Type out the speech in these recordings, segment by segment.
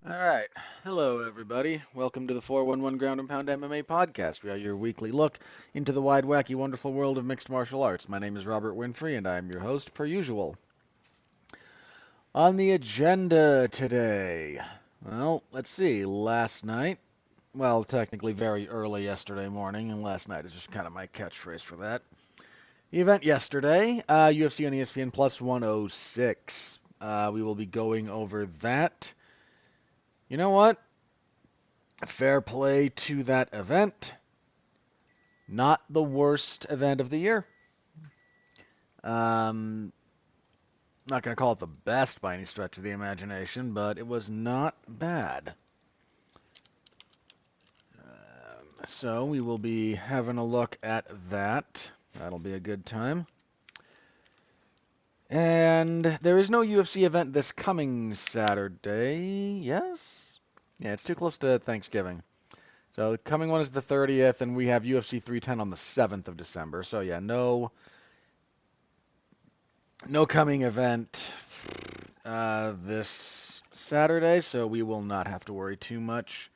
All right. Hello, everybody. Welcome to the 411 Ground and Pound MMA podcast. We are your weekly look into the wide, wacky, wonderful world of mixed martial arts. My name is Robert Winfrey, and I am your host, per usual. On the agenda today, well, let's see. Last night, well, technically very early yesterday morning, and last night is just kind of my catchphrase for that. The event yesterday, UFC on ESPN Plus 106. We will be going over that. You know what? Fair play to that event. Not the worst event of the year. Not going to call it the best by any stretch of the imagination, but it was not bad. So we will be having a look at that. That'll be a good time. And there is no UFC event this coming Saturday. Yes? Yeah, it's too close to Thanksgiving. So the coming one is the 30th, and we have UFC 310 on the 7th of December. So yeah, no coming event this Saturday, so we will not have to worry too much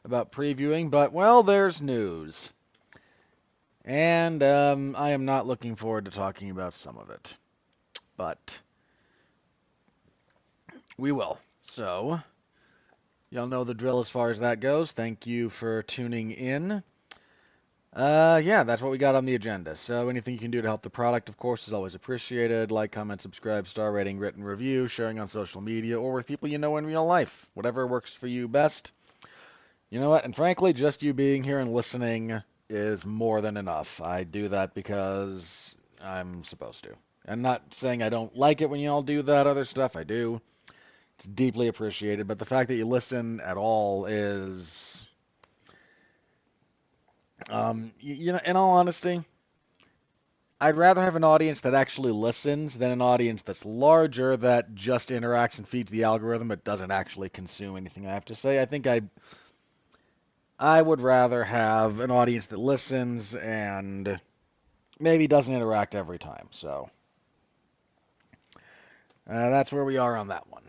about previewing. But, well, there's news. And I am not looking forward to talking about some of it. But we will. So, y'all know the drill as far as that goes. Thank you for tuning in. Yeah, that's what we got on the agenda. So anything you can do to help the product, of course, is always appreciated. Like, comment, subscribe, star rating, written review, sharing on social media, or with people you know in real life. Whatever works for you best. You know what? And frankly, just you being here and listening is more than enough. I do that because I'm supposed to. I'm not saying I don't like it when you all do that other stuff. I do. It's deeply appreciated. But the fact that you listen at all is, you know, in all honesty, I'd rather have an audience that actually listens than an audience that's larger that just interacts and feeds the algorithm but doesn't actually consume anything I have to say. I think I would rather have an audience that listens and maybe doesn't interact every time. So that's where we are on that one.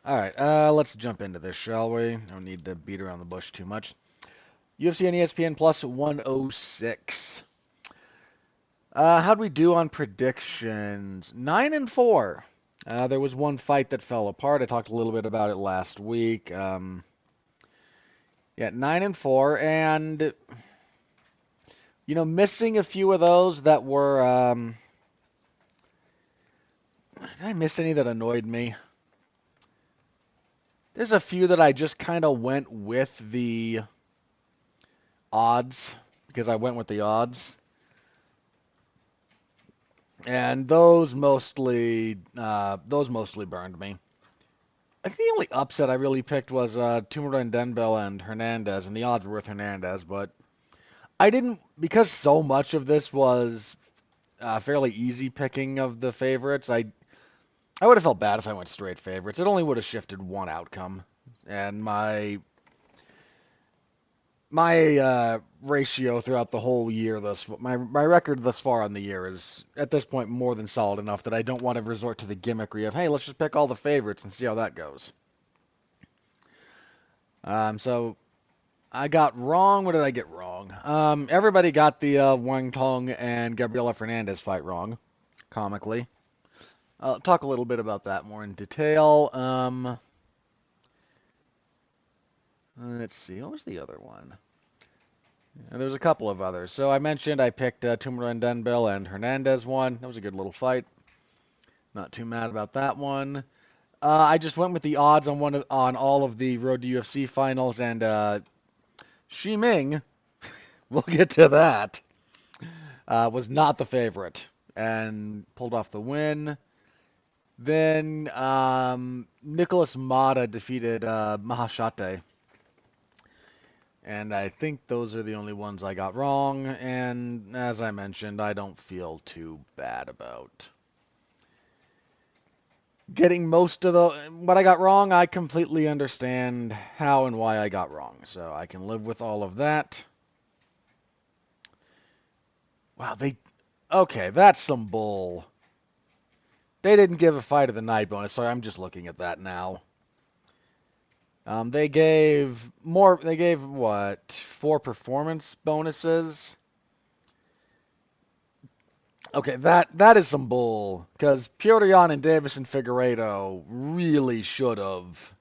All right, let's jump into this, shall we? No need to beat around the bush too much. UFC on ESPN Plus 106. How'd we do on predictions? 9-4. There was one fight that fell apart. I talked a little bit about it last week. Yeah, 9-4, and you know, missing a few of those that were. Did I miss any that annoyed me? There's a few that I just kind of went with the odds because I went with the odds, and those mostly burned me. I think the only upset I really picked was Tumor Denbel and Hernandez, and the odds were with Hernandez, but I didn't, because so much of this was fairly easy picking of the favorites. I would have felt bad if I went straight favorites. It only would have shifted one outcome, and my ratio throughout the whole year my record thus far on the year is at this point more than solid enough that I don't want to resort to the gimmickry of, hey, let's just pick all the favorites and see how that goes. So I got wrong. What did I get wrong? Everybody got the Wang Tong and Gabriela Fernandez fight wrong, comically. I'll talk a little bit about that more in detail. Let's see. What was the other one? And there's a couple of others. So I mentioned I picked Tumor Denbel and Hernandez one. That was a good little fight. Not too mad about that one. I just went with the odds on all of the Road to UFC finals, and Shi Ming, we'll get to that, was not the favorite and pulled off the win. Then Nicholas Mata defeated Mahashate. And I think those are the only ones I got wrong. And as I mentioned, I don't feel too bad about getting most of what I got wrong. I completely understand how and why I got wrong. So I can live with all of that. Wow, okay, that's some bull. They didn't give a fight of the night bonus. Sorry, I'm just looking at that now. They gave more. They gave what? 4 performance bonuses. Okay, that is some bull. Because Piotr Jan and Davison Figueiredo really should have.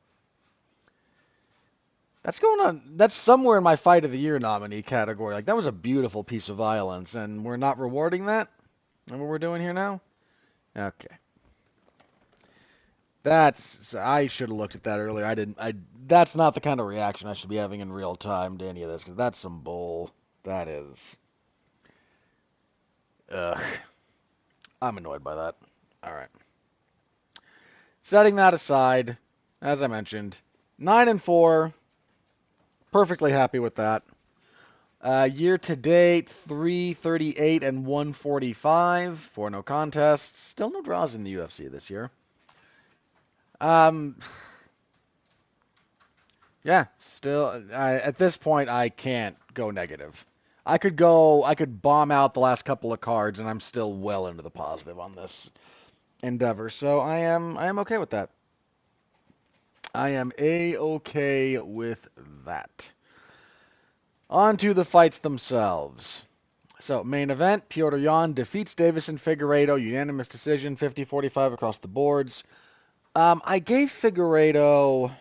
That's going on. That's somewhere in my Fight of the Year nominee category. Like that was a beautiful piece of violence, and we're not rewarding that. Is that what we're doing here now? Okay. I should have looked at that earlier. I didn't. That's not the kind of reaction I should be having in real time to any of this, because that's some bull. That is. Ugh. I'm annoyed by that. All right. Setting that aside, as I mentioned, 9-4. Perfectly happy with that. Year to date, 338 and 145 for no contests. Still no draws in the UFC this year. Um, yeah, still at this point I can't go negative. I could bomb out the last couple of cards and I'm still well into the positive on this endeavor. So I am okay with that. I am a-okay with that. On to the fights themselves. So, main event, Piotr Jan defeats Davison Figueiredo, unanimous decision, 50-45 across the boards. I gave Figueiredo...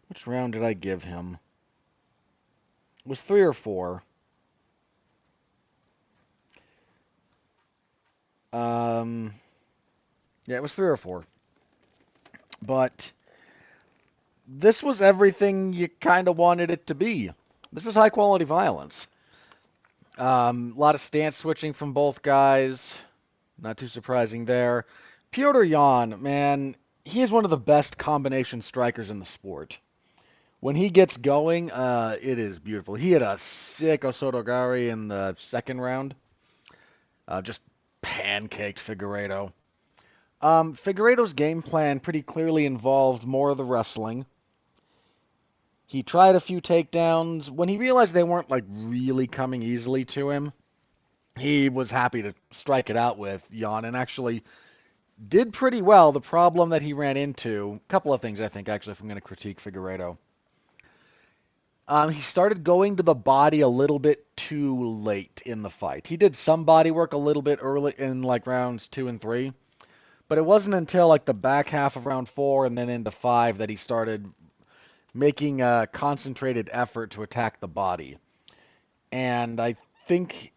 Which round did I give him? It was 3 or 4. Um, yeah, it was 3 or 4. But this was everything you kind of wanted it to be. This was high-quality violence. A lot of stance switching from both guys. Not too surprising there. Piotr Jan, man, he is one of the best combination strikers in the sport. When he gets going, it is beautiful. He had a sick Osotogari in the second round. Just pancaked Figueiredo. Figueiredo's game plan pretty clearly involved more of the wrestling. He tried a few takedowns. When he realized they weren't like really coming easily to him, he was happy to strike it out with Jan and actually did pretty well. The problem that he ran into, a couple of things I think actually if I'm going to critique Figueiredo. He started going to the body a little bit too late in the fight. He did some body work a little bit early in like rounds 2 and 3, but it wasn't until like the back half of round 4 and then into 5 that he started making a concentrated effort to attack the body. And I think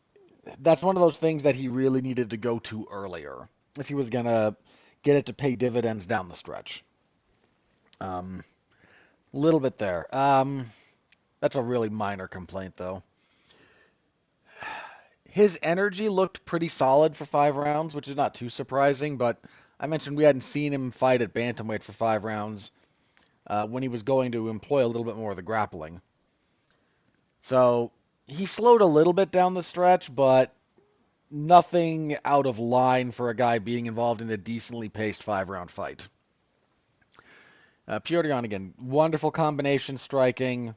that's one of those things that he really needed to go to earlier if he was going to get it to pay dividends down the stretch. Little bit there. That's a really minor complaint, though. His energy looked pretty solid for 5 rounds, which is not too surprising, but I mentioned we hadn't seen him fight at bantamweight for 5 rounds when he was going to employ a little bit more of the grappling. So he slowed a little bit down the stretch, but nothing out of line for a guy being involved in a decently paced 5-round fight. Piotr Jan, again, wonderful combination striking,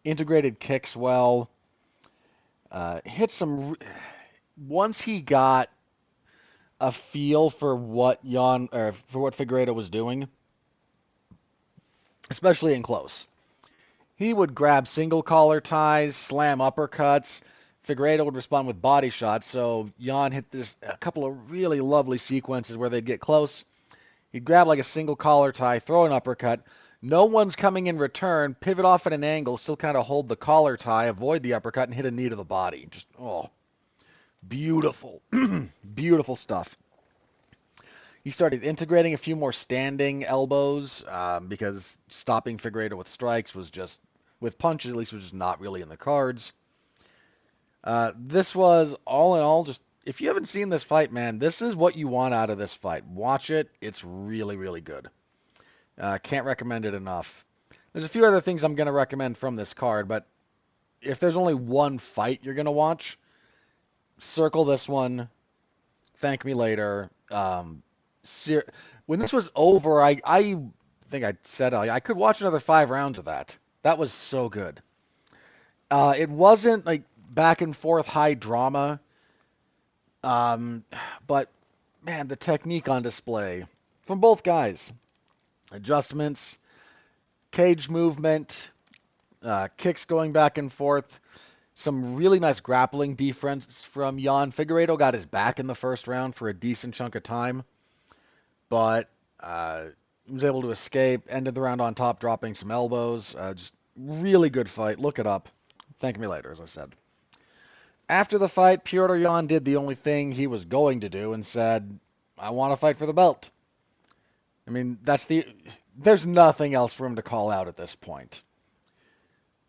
integrated kicks well, hit some... Once he got a feel for what Figueiredo was doing, especially in close, he would grab single collar ties, slam uppercuts. Figueiredo would respond with body shots. So Jan hit a couple of really lovely sequences where they'd get close. He'd grab like a single collar tie, throw an uppercut. No one's coming in return. Pivot off at an angle, still kind of hold the collar tie, avoid the uppercut, and hit a knee to the body. Just beautiful, beautiful stuff. He started integrating a few more standing elbows because stopping Figueiredo with strikes was just, with punches at least, was just not really in the cards. This was, all in all, just, if you haven't seen this fight, man, this is what you want out of this fight. Watch it. It's really, really good. Can't recommend it enough. There's a few other things I'm going to recommend from this card, but if there's only one fight you're going to watch, circle this one. Thank me later. When this was over, I think I said I could watch another 5 rounds of that. That was so good. It wasn't like back and forth high drama, but man, the technique on display from both guys, adjustments, cage movement, kicks going back and forth, some really nice grappling defense from Jan. Figueiredo got his back in the first round for a decent chunk of time, but was able to escape, ended the round on top, dropping some elbows. Just really good fight. Look it up. Thank me later, as I said. After the fight, Petr Yan did the only thing he was going to do and said, I want to fight for the belt. I mean, there's nothing else for him to call out at this point.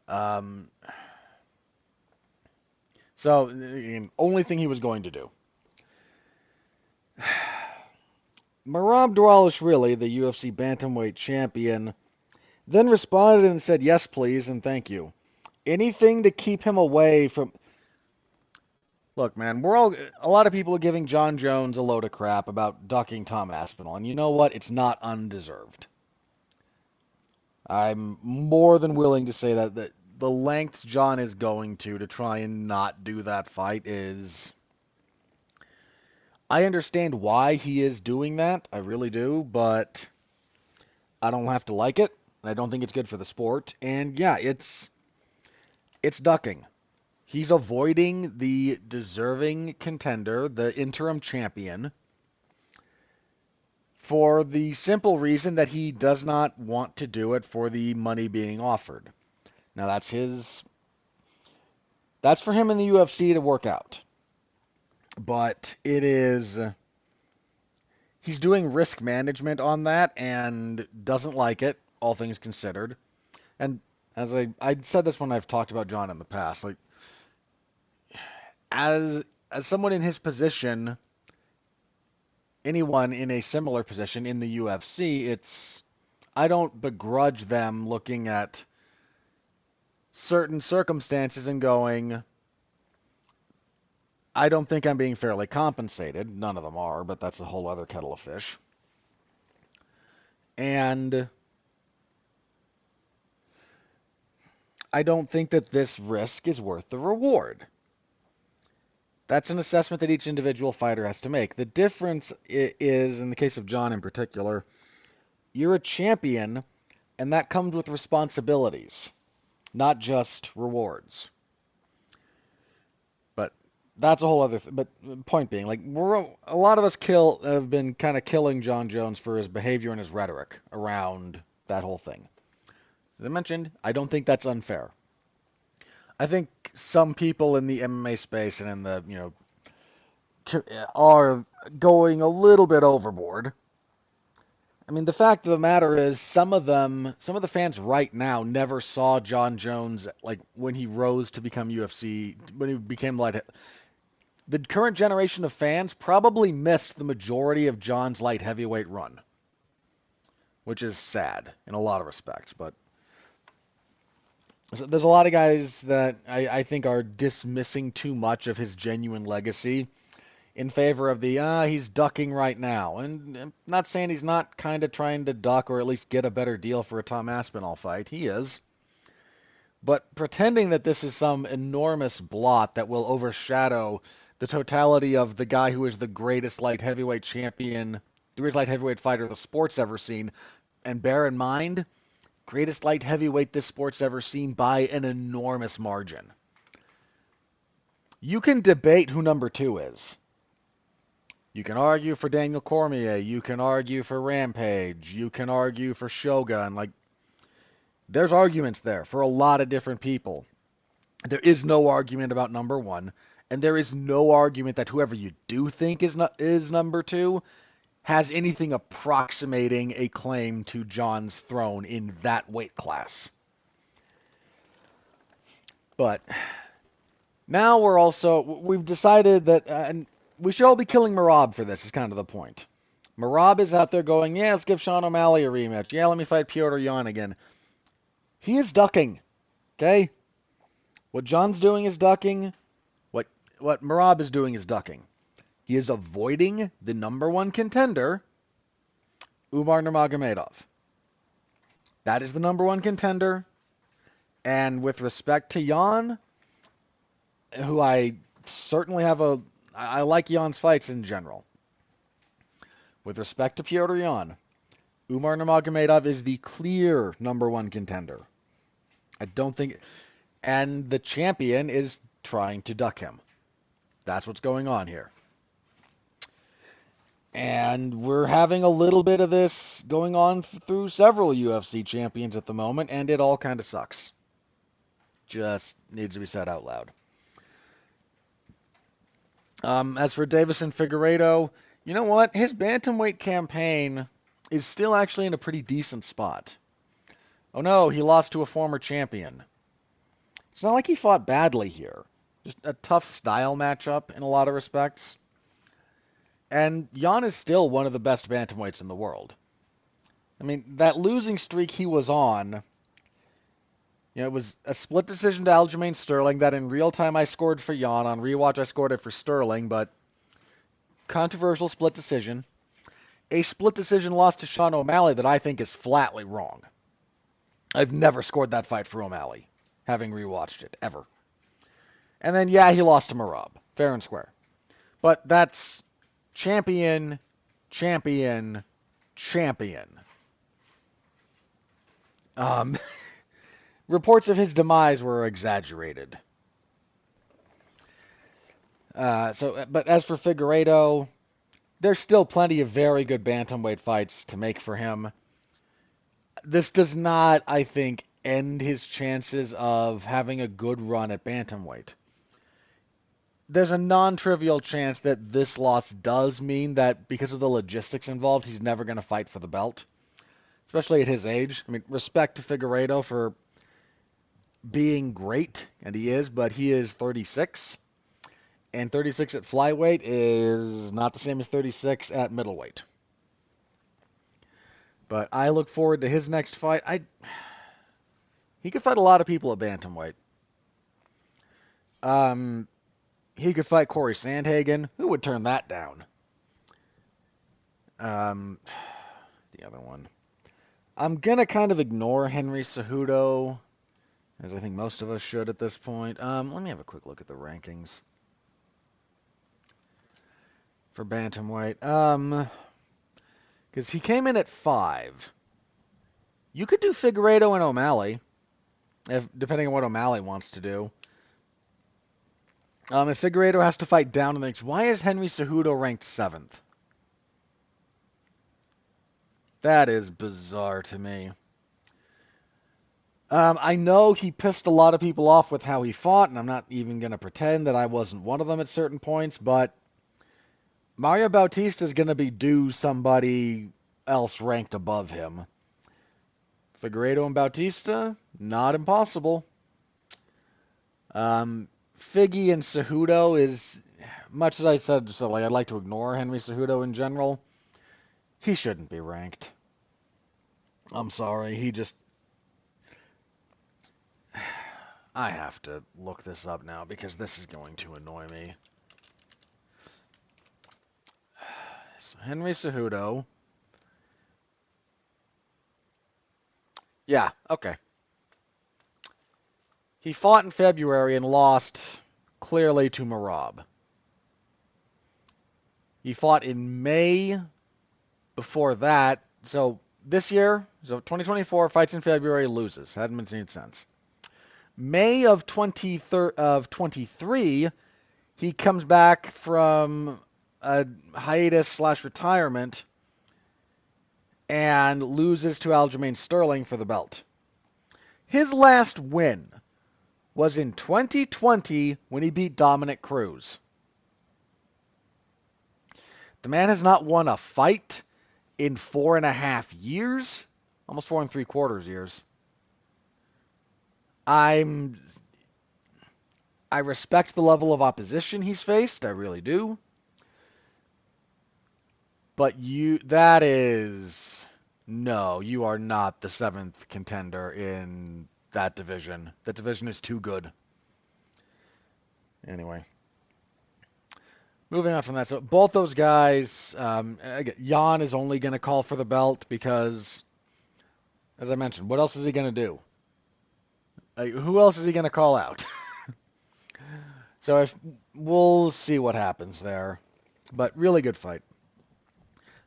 So, the only thing he was going to do. Merab Dvalishvili, the UFC bantamweight champion, then responded and said, yes, please, and thank you. Anything to keep him away from... Look, man, a lot of people are giving Jon Jones a load of crap about ducking Tom Aspinall, and you know what? It's not undeserved. I'm more than willing to say that the lengths Jon is going to try and not do that fight is... I understand why he is doing that, I really do, but I don't have to like it. I don't think it's good for the sport, and yeah, it's ducking. He's avoiding the deserving contender, the interim champion, for the simple reason that he does not want to do it for the money being offered. Now that's for him in the UFC to work out. But he's doing risk management on that and doesn't like it, all things considered. And as I said this when I've talked about Jon in the past, like as someone in his position, anyone in a similar position in the UFC, I don't begrudge them looking at certain circumstances and going, I don't think I'm being fairly compensated. None of them are, but that's a whole other kettle of fish. And I don't think that this risk is worth the reward. That's an assessment that each individual fighter has to make. The difference is, in the case of Jon in particular, you're a champion, and that comes with responsibilities, not just rewards. But that's a whole other thing. But point being, like, a lot of us have been kind of killing Jon Jones for his behavior and his rhetoric around that whole thing. As I mentioned, I don't think that's unfair. I think some people in the MMA space and in the, are going a little bit overboard. I mean, the fact of the matter is some of the fans right now never saw Jon Jones, like, when he rose to become UFC, when he became light. The current generation of fans probably missed the majority of Jon's light heavyweight run, which is sad in a lot of respects, but there's a lot of guys that I think are dismissing too much of his genuine legacy in favor of he's ducking right now. And I'm not saying he's not kind of trying to duck or at least get a better deal for a Tom Aspinall fight. He is. But pretending that this is some enormous blot that will overshadow the totality of the guy who is the greatest light heavyweight champion, the greatest light heavyweight fighter the sport's ever seen, and bear in mind, greatest light heavyweight this sport's ever seen by an enormous margin. You can debate who number 2 is. You can argue for Daniel Cormier. You can argue for Rampage. You can argue for Shogun. Like, there's arguments there for a lot of different people. There is no argument about number 1, and there is no argument that whoever you do think is number 2 has anything approximating a claim to Jon's throne in that weight class. But now we've decided that, and we should all be killing Merab for this, is kind of the point. Merab is out there going, yeah, let's give Sean O'Malley a rematch. Yeah, let me fight Petr Yan again. He is ducking, okay? What Jon's doing is ducking. What Merab is doing is ducking. He is avoiding the number 1 contender, Umar Nurmagomedov. That is the number 1 contender. And with respect to Yan, who I certainly I like Jan's fights in general. With respect to Petr Yan, Umar Nurmagomedov is the clear number one contender. I don't think... And the champion is trying to duck him. That's what's going on here. And we're having a little bit of this going on through several UFC champions at the moment, and it all kind of sucks. Just needs to be said out loud. As for Davison Figueiredo, you know what? His bantamweight campaign is still actually in a pretty decent spot. Oh no, he lost to a former champion. It's not like he fought badly here. Just a tough style matchup in a lot of respects. And Jan is still one of the best bantamweights in the world. I mean, that losing streak he was on, it was a split decision to Aljamain Sterling that in real time I scored for Jan. On rewatch I scored it for Sterling, but controversial split decision. A split decision loss to Sean O'Malley that I think is flatly wrong. I've never scored that fight for O'Malley, having rewatched it, ever. And then, yeah, he lost to Merab, fair and square. But that's champion, champion, champion. Reports of his demise were exaggerated. But as for Figueiredo, there's still plenty of very good bantamweight fights to make for him. This does not, I think, end his chances of having a good run at bantamweight. There's a non-trivial chance that this loss does mean that because of the logistics involved, he's never going to fight for the belt, especially at his age. I mean, respect to Figueiredo for being great, and he is, but he is 36, and 36 at flyweight is not the same as 36 at middleweight. But I look forward to his next fight. He could fight a lot of people at bantamweight. He could fight Corey Sandhagen. Who would turn that down? The other one. I'm going to kind of ignore Henry Cejudo, as I think most of us should at this point. Let me have a quick look at the rankings for bantamweight. Because he came in at 5. You could do Figueiredo and O'Malley, depending on what O'Malley wants to do. If Figueiredo has to fight down in the next, why is Henry Cejudo ranked 7th? That is bizarre to me. I know he pissed a lot of people off with how he fought, and I'm not even going to pretend that I wasn't one of them at certain points, but Mario Bautista is going to be due somebody else ranked above him. Figueiredo and Bautista, not impossible. Figgy and Cejudo is, much as I said, so like I'd like to ignore Henry Cejudo in general. He shouldn't be ranked. I'm sorry, he just... I have to look this up now because this is going to annoy me. So Henry Cejudo. Yeah, okay. He fought in February and lost clearly to Merab. He fought in May before that. So this year, so 2024, fights in February, loses. Hadn't been seen since. May of 23, he comes back from a hiatus/retirement and loses to Aljamain Sterling for the belt. His last win was in 2020 when he beat Dominick Cruz. The man has not won a fight in 4.5 years, almost 4 3/4 years. I respect the level of opposition he's faced, I really do. But you are not the 7th contender in that division. That division is too good. Anyway. Moving on from that, so both those guys, Jan is only going to call for the belt because, as I mentioned, what else is he going to do? Who else is he going to call out? So we'll see what happens there. But really good fight.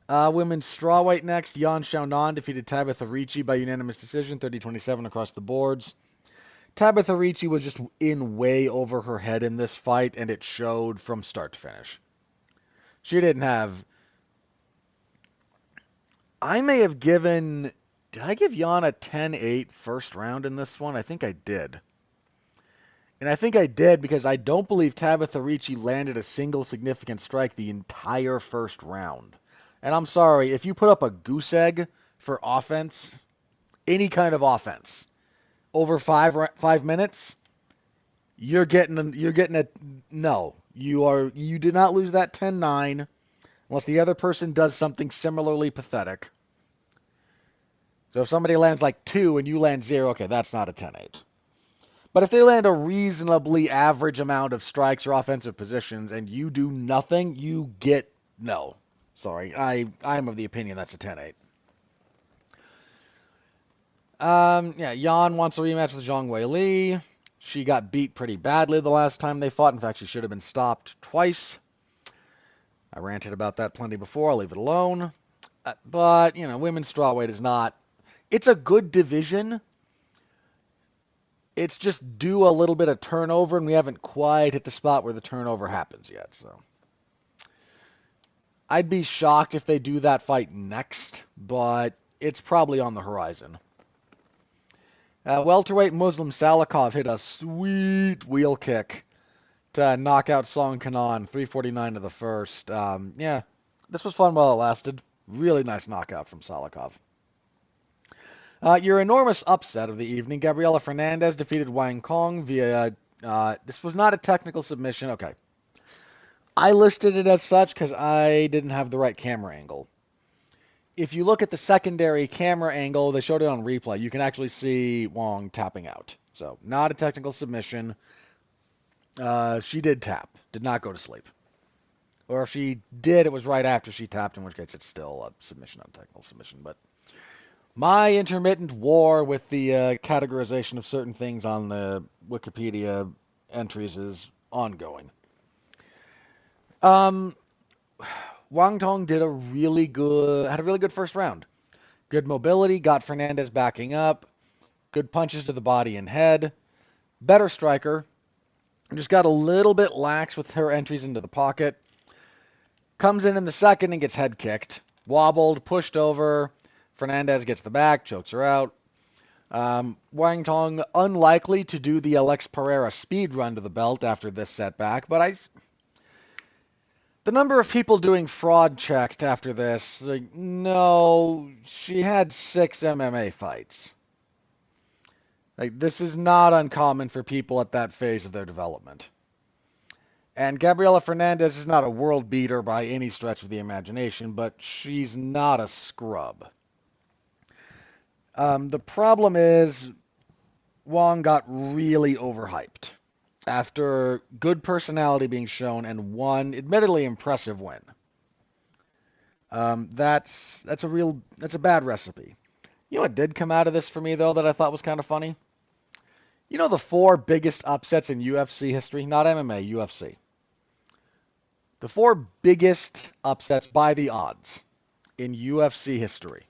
Women's strawweight next. Yan Xiaonan defeated Tabitha Ricci by unanimous decision, 30-27 across the boards. Tabitha Ricci was just in way over her head in this fight, and it showed from start to finish. She didn't have... I may have given... Did I give Yan a 10-8 first round in this one? I think I did. And I think I did because I don't believe Tabitha Ricci landed a single significant strike the entire first round. And I'm sorry, if you put up a goose egg for offense, any kind of offense, over 5 minutes, you're getting a no. You did not lose that 10-9 unless the other person does something similarly pathetic. So if somebody lands like 2 and you land 0, okay, that's not a 10-8. But if they land a reasonably average amount of strikes or offensive positions and you do nothing, you get no. Sorry, I'm of the opinion that's a 10-8. Yeah, Yan wants a rematch with Zhang Weili. She got beat pretty badly the last time they fought. In fact, she should have been stopped twice. I ranted about that plenty before. I'll leave it alone. But, women's strawweight is not... It's a good division. It's just due a little bit of turnover, and we haven't quite hit the spot where the turnover happens yet. So I'd be shocked if they do that fight next, but it's probably on the horizon. Welterweight Muslim Salikov hit a sweet wheel kick to knock out Song Kanan, 3:49 of the first. Yeah, this was fun while it lasted. Really nice knockout from Salikov. Your enormous upset of the evening, Gabriela Fernandez defeated Wang Kong via... this was not a technical submission. Okay. I listed it as such because I didn't have the right camera angle. If you look at the secondary camera angle, they showed it on replay, you can actually see Wong tapping out. So, not a technical submission. She did tap. Did not go to sleep. Or if she did, it was right after she tapped, in which case it's still a submission, not a technical submission. But my intermittent war with the categorization of certain things on the Wikipedia entries is ongoing. Wang Tong had a really good first round. Good mobility, got Fernandez backing up, good punches to the body and head, better striker, just got a little bit lax with her entries into the pocket. Comes in the second and gets head kicked, wobbled, pushed over. Fernandez gets the back, chokes her out. Wang Tong unlikely to do the Alex Pereira speed run to the belt after this setback, but the number of people doing fraud checked after this, no, she had 6 MMA fights. This is not uncommon for people at that phase of their development. And Gabriela Fernandez is not a world beater by any stretch of the imagination, but she's not a scrub. The problem is Wong got really overhyped after good personality being shown and one admittedly impressive win. That's a bad recipe. You know what did come out of this for me though that I thought was kind of funny? You know the 4 biggest upsets in UFC history, not MMA, UFC. The 4 biggest upsets by the odds in UFC history.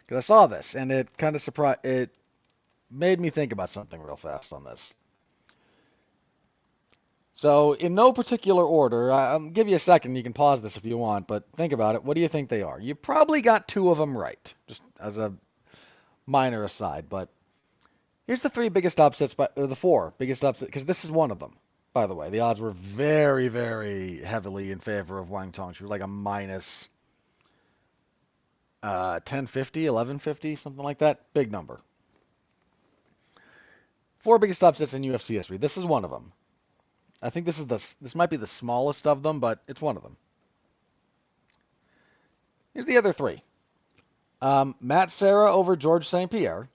Because I saw this and it kind of it made me think about something real fast on this. So, in no particular order, I'll give you a second, you can pause this if you want, but think about it. What do you think they are? You probably got 2 of them right, just as a minor aside, but here's the 3 biggest upsets, or the 4 biggest upsets, because this is one of them, by the way. The odds were very, very heavily in favor of Wang Tong. She was like a minus 1050, 1150, something like that. Big number. 4 biggest upsets in UFC history. This is one of them. I think this might be the smallest of them, but it's one of them. Here's the other 3. Matt Serra over George St. Pierre,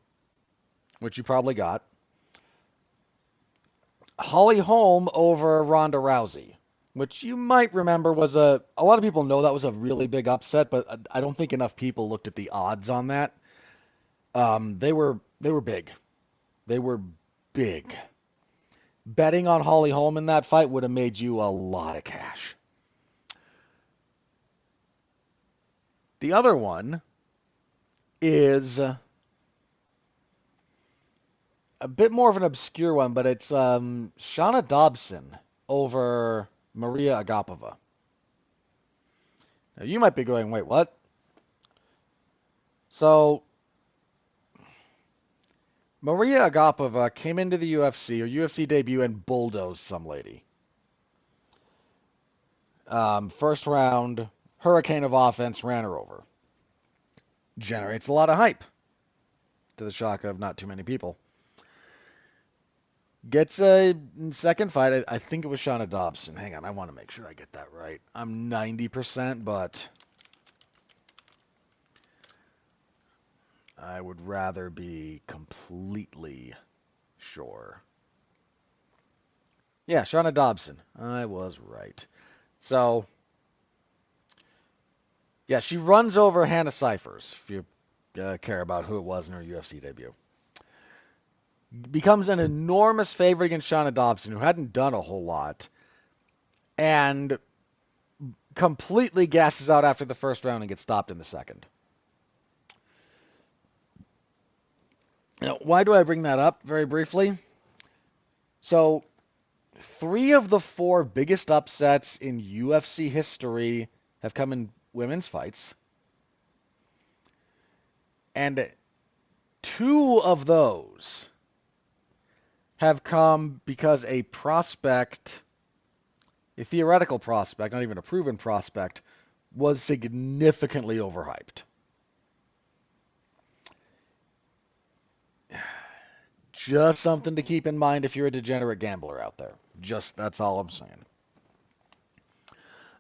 which you probably got. Holly Holm over Ronda Rousey, which you might remember was a lot of people know that was a really big upset, but I don't think enough people looked at the odds on that. They were big. They were big. Betting on Holly Holm in that fight would have made you a lot of cash. The other one is a bit more of an obscure one, but it's Shauna Dobson over Maria Agapova. Now, you might be going, wait, what? So, Maria Agapova came into the UFC, her UFC debut, and bulldozed some lady. First round, hurricane of offense, ran her over. Generates a lot of hype, to the shock of not too many people. Gets a second fight. I think it was Shauna Dobson. Hang on, I want to make sure I get that right. I'm 90%, but I would rather be completely sure. Yeah, Shauna Dobson. I was right. So, yeah, she runs over Hannah Cifers, if you care about who it was in her UFC debut. Becomes an enormous favorite against Shauna Dobson, who hadn't done a whole lot, and completely gasses out after the first round and gets stopped in the second. Now, why do I bring that up very briefly? So, 3 of the 4 biggest upsets in UFC history have come in women's fights. And 2 of those have come because a prospect, a theoretical prospect, not even a proven prospect, was significantly overhyped. Just something to keep in mind if you're a degenerate gambler out there. Just, that's all I'm saying.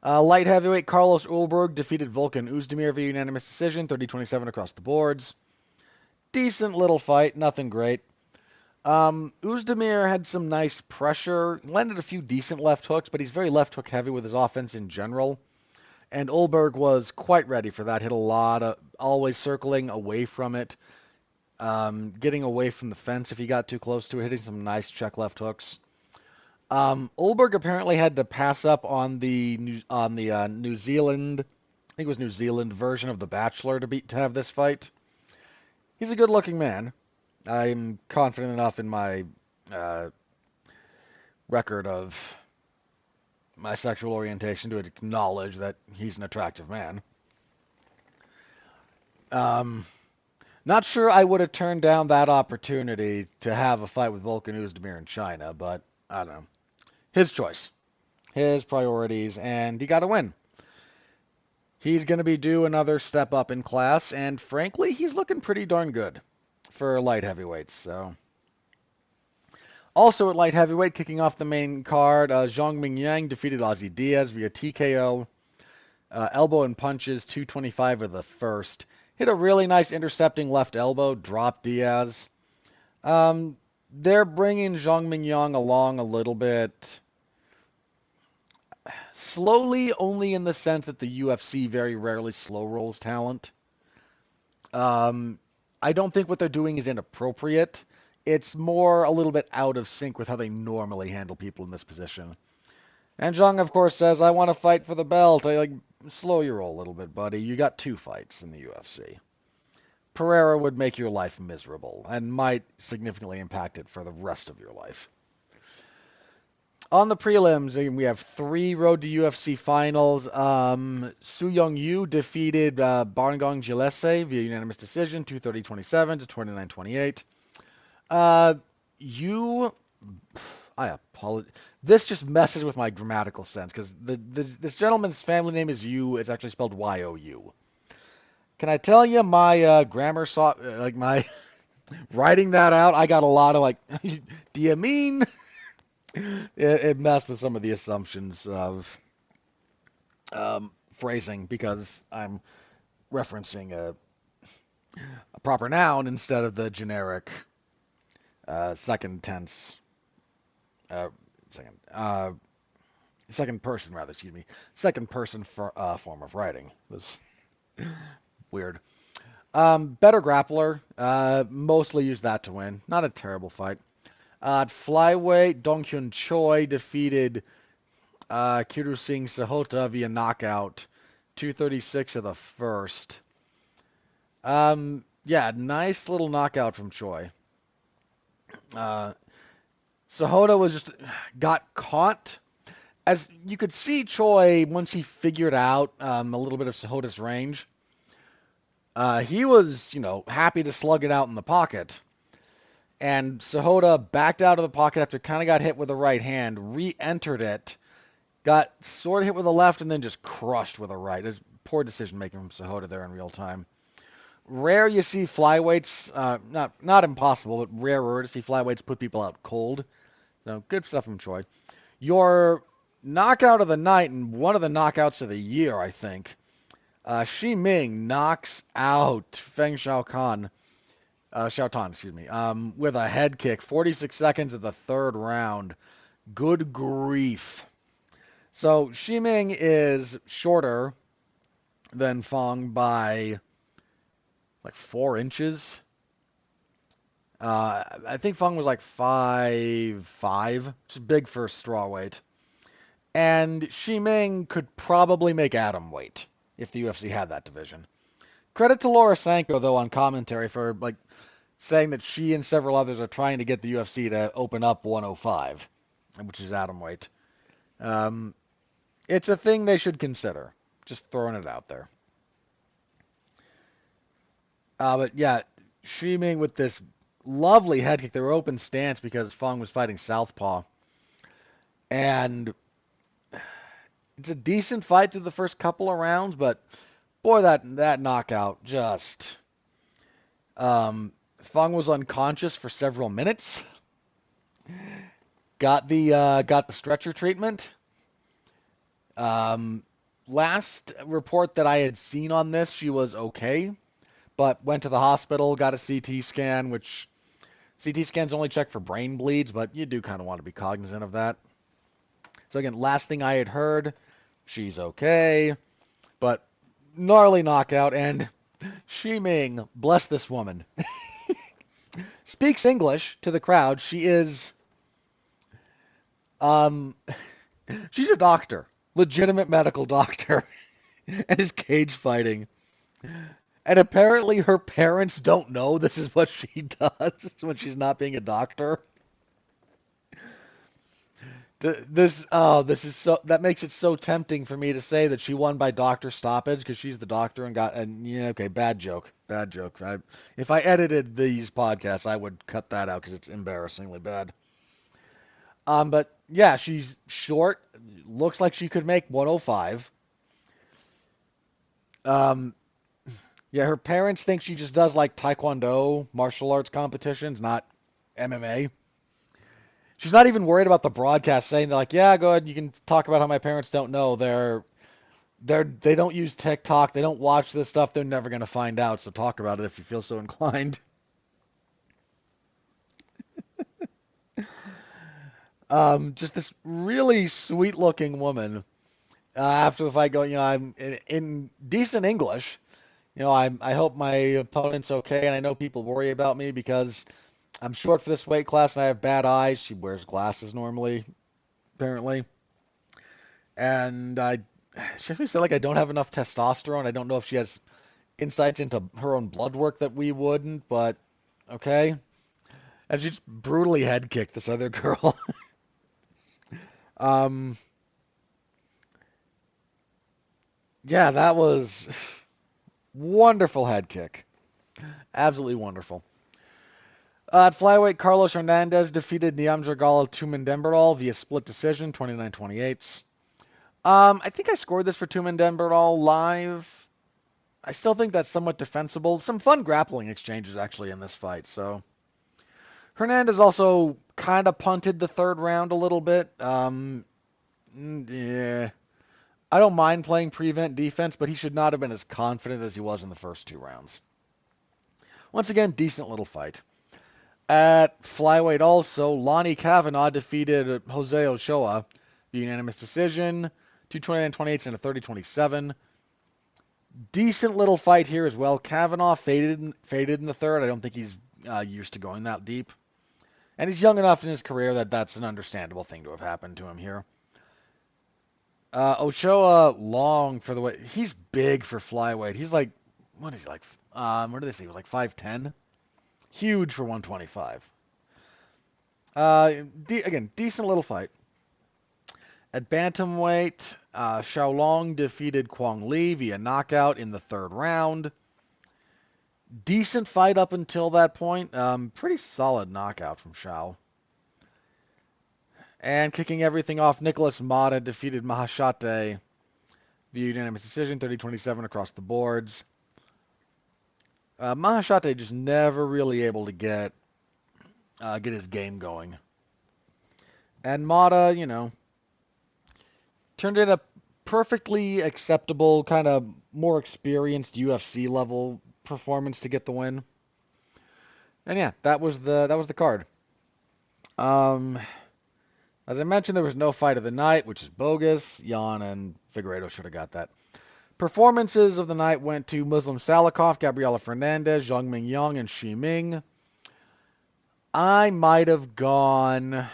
Light heavyweight Carlos Ulberg defeated Volkan Oezdemir via unanimous decision, 30-27 across the boards. Decent little fight, nothing great. Oezdemir had some nice pressure, landed a few decent left hooks, but he's very left hook heavy with his offense in general. And Ulberg was quite ready for that. Hit a lot of, always circling away from it, getting away from the fence if he got too close to it, hitting some nice check left hooks. Ulberg apparently had to pass up on the New Zealand, I think it was New Zealand version of The Bachelor to have this fight. He's a good-looking man. I'm confident enough in my record of my sexual orientation to acknowledge that he's an attractive man. Not sure I would have turned down that opportunity to have a fight with Volkan Oezdemir in China, but I don't know. His choice, his priorities, and he got a win. He's going to be due another step up in class, and frankly, he's looking pretty darn good for light heavyweights. So, also at light heavyweight, kicking off the main card, Zhang Mingyang defeated Ozzy Diaz via TKO. Elbow and punches, 225 of the first. Hit a really nice intercepting left elbow, dropped Diaz. They're bringing Zhang Mingyang along a little bit slowly, only in the sense that the UFC very rarely slow rolls talent. I don't think what they're doing is inappropriate. It's more a little bit out of sync with how they normally handle people in this position. And Zhang, of course, says, I want to fight for the belt. Slow your roll a little bit, buddy. You got 2 fights in the UFC. Pereira would make your life miserable and might significantly impact it for the rest of your life. On the prelims, we have 3 road to UFC finals. Su Young Yu defeated Barngong Gilese via unanimous decision, 230-27 to 29-28. I apologize. This just messes with my grammatical sense because this gentleman's family name is Yu. It's actually spelled Y-O-U. Can I tell you my grammar my writing that out? I got a lot of do you mean? It messed with some of the assumptions of phrasing because I'm referencing a proper noun instead of the generic second tense, second person rather, excuse me, second person form of writing. It was weird. Better grappler, mostly used that to win. Not a terrible fight. At flyweight, Dong Hyun Choi defeated Kiru Singh Sahota via knockout, 2:36 of the first. Yeah, nice little knockout from Choi. Sahota got caught. As you could see, Choi, once he figured out a little bit of Sahota's range, he was, happy to slug it out in the pocket. And Sahota backed out of the pocket after kind of got hit with a right hand, re-entered it, got sort of hit with a left, and then just crushed with a right. It's poor decision making from Sahota there in real time. Rare you see flyweights, not impossible, but rarer to see flyweights put people out cold. So good stuff from Choi. Your knockout of the night and one of the knockouts of the year, I think. Shi Ming knocks out Feng Xiaotan, with a head kick. 46 seconds of the third round. Good grief. So Shi Ming is shorter than Feng by like 4 inches. I think Feng was like 5'5", which is big for a strawweight. And Shi Ming could probably make atom weight if the UFC had that division. Credit to Laura Sanko, though, on commentary for saying that she and several others are trying to get the UFC to open up 105, which is atom weight. It's a thing they should consider. Just throwing it out there. But yeah, Shi Ming with this lovely head kick. They were open stance because Feng was fighting southpaw. And it's a decent fight through the first couple of rounds, but boy, that knockout just... Feng was unconscious for several minutes. Got the stretcher treatment. Last report that I had seen on this, she was okay, but went to the hospital, got a CT scan, which CT scans only check for brain bleeds, but you do kind of want to be cognizant of that. So again, last thing I had heard, she's okay, but gnarly knockout, and Shi Ming, bless this woman, speaks English to the crowd. She is, she's a doctor, legitimate medical doctor, and is cage fighting. And apparently her parents don't know this is what she does when she's not being a doctor. This is so, that makes it so tempting for me to say that she won by doctor stoppage because she's the doctor and yeah, okay, bad joke. If I edited these podcasts, I would cut that out because it's embarrassingly bad. But yeah, she's short, looks like she could make 105. Yeah, her parents think she just does like taekwondo, martial arts competitions, not MMA. She's not even worried about the broadcast saying they're like, yeah, go ahead, you can talk about how my parents don't know. They don't use TikTok, they don't watch this stuff, they're never gonna find out, so talk about it if you feel so inclined. Just this really sweet looking woman. After the fight going, I'm in decent English. I hope my opponent's okay, and I know people worry about me because I'm short for this weight class and I have bad eyes. She wears glasses normally, apparently. And she actually said, like, I don't have enough testosterone. I don't know if she has insights into her own blood work that we wouldn't, but okay. And she just brutally head kicked this other girl. Yeah, that was wonderful head kick. Absolutely wonderful. At flyweight, Carlos Hernandez defeated Niam Dragal Tumen Demberal via split decision, 29-28. I think I scored this for Tumen Demberal live. I still think that's somewhat defensible. Some fun grappling exchanges actually in this fight. So Hernandez also kind of punted the third round a little bit. Yeah. I don't mind playing prevent defense, but he should not have been as confident as he was in the first 2 rounds. Once again, decent little fight. At flyweight also, Lonnie Kavanaugh defeated Jose Ochoa via unanimous decision, 229-28 and a 30-27. Decent little fight here as well. Kavanaugh faded in the third. I don't think he's used to going that deep. And he's young enough in his career that that's an understandable thing to have happened to him here. Ochoa long for the weight. He's big for flyweight. He's like, what is he like? What did they say? He was like 5'10". Huge for 125. Again, decent little fight. At bantamweight, Xiaolong defeated Kwang Li via knockout in the third round. Decent fight up until that point. Pretty solid knockout from Xiao. And kicking everything off, Nicholas Mata defeated Mahashate via unanimous decision, 30-27 across the boards. Mahashate just never really able to get his game going. And Mata, turned in a perfectly acceptable, kind of more experienced UFC level performance to get the win. And yeah, that was the card. As I mentioned, there was no fight of the night, which is bogus. Yan and Figueiredo should have got that. Performances of the night went to Muslim Salikov, Gabriela Fernandez, Zhang Mingyang, and Shi Ming. I might have gone.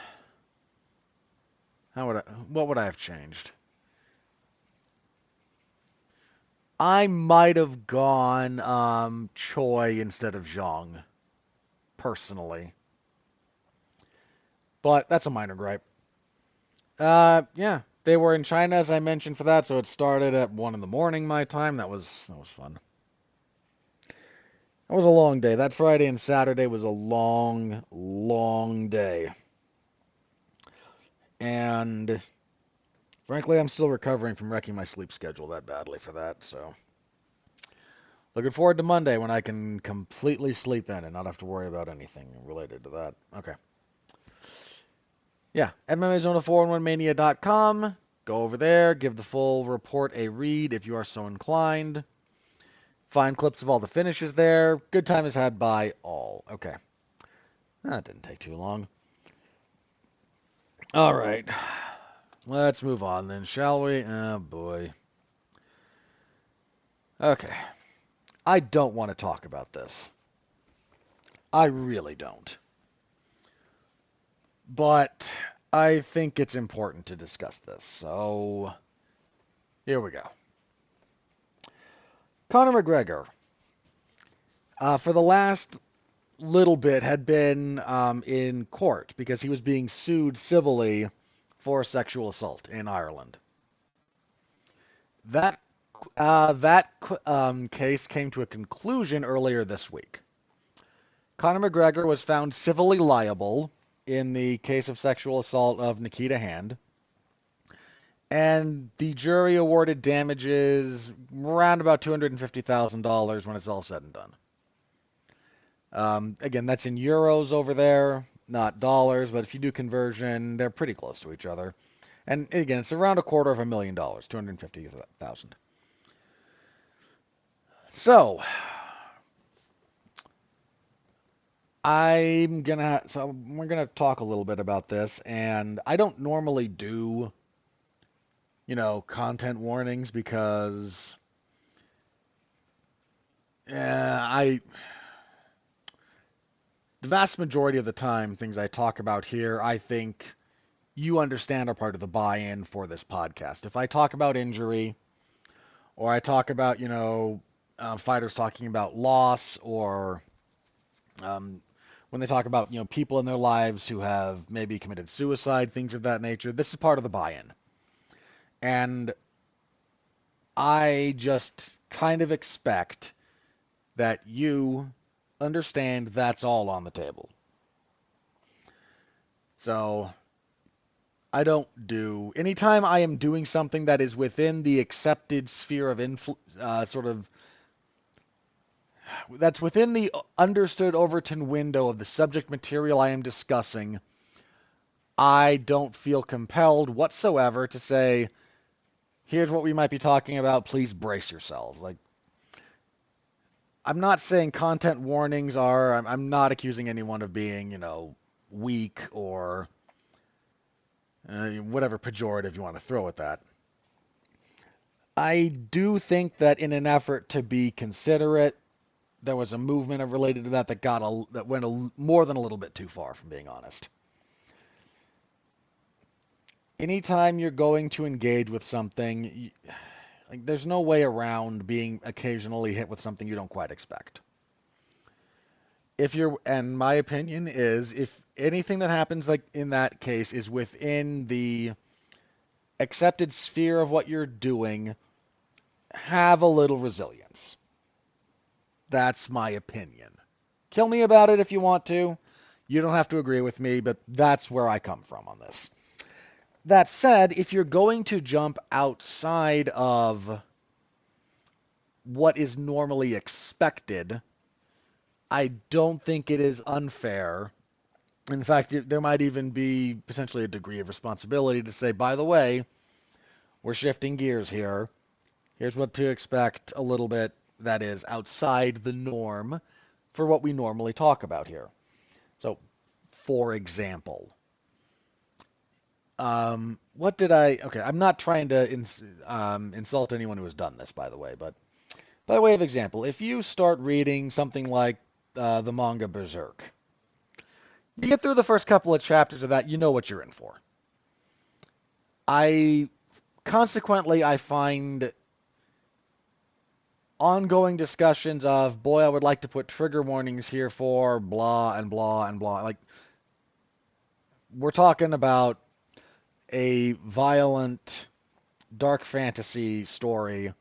What would I have changed? I might have gone Choi instead of Zhang, personally. But that's a minor gripe. Yeah, they were in China, as I mentioned, for that, so it started at 1 in the morning my time. That was fun. That was a long day. That Friday and Saturday was a long, long day. And frankly, I'm still recovering from wrecking my sleep schedule that badly for that, so looking forward to Monday when I can completely sleep in and not have to worry about anything related to that. Okay. Yeah, MMAZone411mania.com. Go over there, give the full report a read if you are so inclined. Find clips of all the finishes there. Good time is had by all. Okay. That didn't take too long. All right. Let's move on then, shall we? Oh, boy. Okay. I don't want to talk about this. I really don't. But I think it's important to discuss this. So, here we go. Conor McGregor, for the last little bit, had been in court because he was being sued civilly for sexual assault in Ireland. That case came to a conclusion earlier this week. Conor McGregor was found civilly liable in the case of sexual assault of Nikita Hand, and the jury awarded damages around about $250,000 when it's all said and done. Again, that's in euros over there, not dollars, but if you do conversion, they're pretty close to each other. And again, it's around $250,000, $250,000. So, we're gonna talk a little bit about this, and I don't normally do, content warnings because, the vast majority of the time, things I talk about here, I think you understand are part of the buy-in for this podcast. If I talk about injury, or I talk about, fighters talking about loss, or when they talk about, people in their lives who have maybe committed suicide, things of that nature, this is part of the buy-in. And I just kind of expect that you understand that's all on the table. So anytime I am doing something that is within the accepted sphere of that's within the understood Overton window of the subject material I am discussing, I don't feel compelled whatsoever to say, here's what we might be talking about, please brace yourselves. Like, I'm not saying content warnings I'm not accusing anyone of being, weak or whatever pejorative you want to throw at that. I do think that in an effort to be considerate, there was a movement related to that that went more than a little bit too far, from being honest. anytime you're going to engage with something, like there's no way around being occasionally hit with something you don't quite expect. If you're, and my opinion is, if anything that happens like in that case is within the accepted sphere of what you're doing, have a little resilience. That's my opinion. Kill me about it if you want to. You don't have to agree with me, but that's where I come from on this. That said, if you're going to jump outside of what is normally expected, I don't think it is unfair. In fact, there might even be potentially a degree of responsibility to say, by the way, we're shifting gears here. Here's what to expect a little bit that is outside the norm for what we normally talk about here. So, for example, what did I? Okay, I'm not trying to insult anyone who has done this, by the way, but by way of example, if you start reading something like the manga Berserk, you get through the first couple of chapters of that, you know what you're in for. I consequently I find ongoing discussions of, boy, I would like to put trigger warnings here for blah and blah and blah. Like, we're talking about a violent, dark fantasy story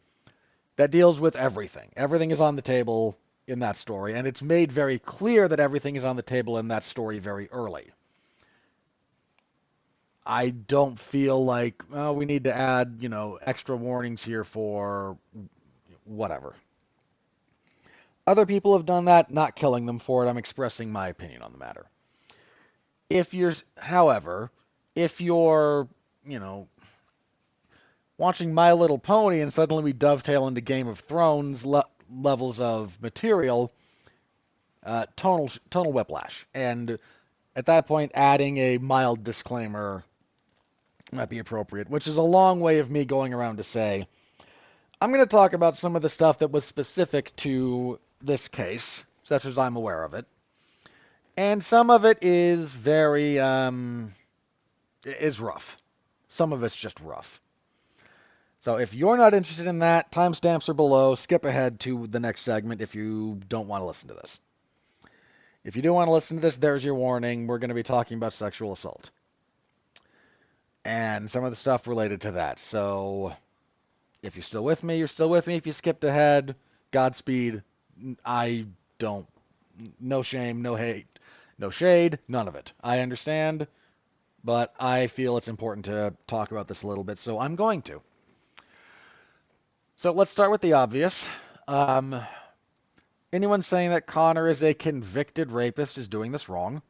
that deals with everything. Everything is on the table in that story, and it's made very clear that everything is on the table in that story very early. I don't feel like, oh, we need to add, extra warnings here for whatever. Other people have done that, not killing them for it. I'm expressing my opinion on the matter. However, if you're, watching My Little Pony and suddenly we dovetail into Game of Thrones levels of material, tonal whiplash. And at that point, adding a mild disclaimer might be appropriate, which is a long way of me going around to say, I'm going to talk about some of the stuff that was specific to this case, such as I'm aware of it. And some of it is very, is rough. Some of it's just rough. So if you're not interested in that, timestamps are below. Skip ahead to the next segment if you don't want to listen to this. If you do want to listen to this, there's your warning. We're going to be talking about sexual assault. And some of the stuff related to that. So if you're still with me, you're still with me. If you skipped ahead, Godspeed. I don't, no shame, no hate, no shade, none of it. I understand, but I feel it's important to talk about this a little bit, so I'm going to. So let's start with the obvious. Anyone saying that Conor is a convicted rapist is doing this wrong.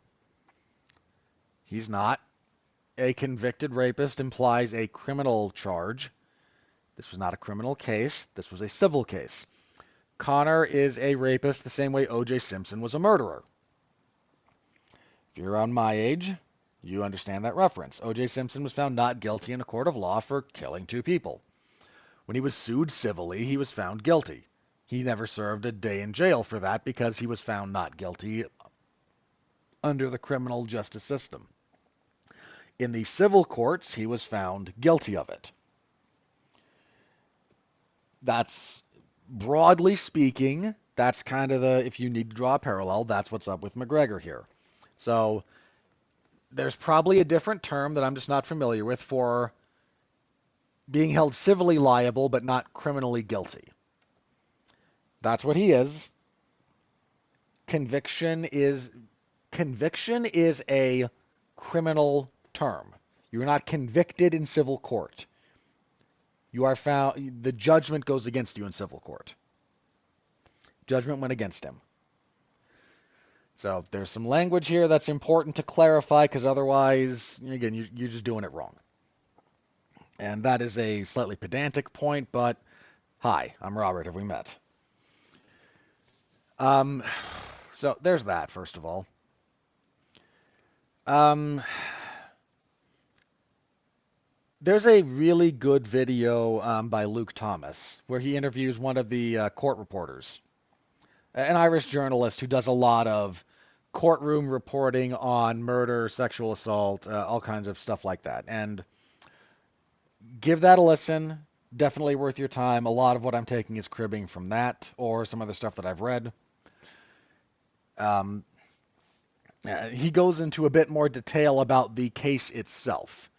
He's not. A convicted rapist implies a criminal charge. This was not a criminal case. This was a civil case. Conor is a rapist the same way O.J. Simpson was a murderer. If you're around my age, you understand that reference. O.J. Simpson was found not guilty in a court of law for killing two people. When he was sued civilly, he was found guilty. He never served a day in jail for that because he was found not guilty under the criminal justice system. In the civil courts, he was found guilty of it. That's, broadly speaking, that's kind of if you need to draw a parallel, that's what's up with McGregor here. So there's probably a different term that I'm just not familiar with for being held civilly liable but not criminally guilty. That's what he is. Conviction is a criminal term. You're not convicted in civil court. You are found, the judgment goes against you in civil court. Judgment went against him. So there's some language here that's important to clarify because otherwise, again, you're just doing it wrong. And that is a slightly pedantic point, but hi, I'm Robert. Have we met? So there's that, first of all. There's a really good video by Luke Thomas where he interviews one of the court reporters, an Irish journalist who does a lot of courtroom reporting on murder, sexual assault, all kinds of stuff like that. And Give that a listen. Definitely worth your time. A lot of what I'm taking is cribbing from that or some other stuff that I've read. Um, he goes into a bit more detail about the case itself.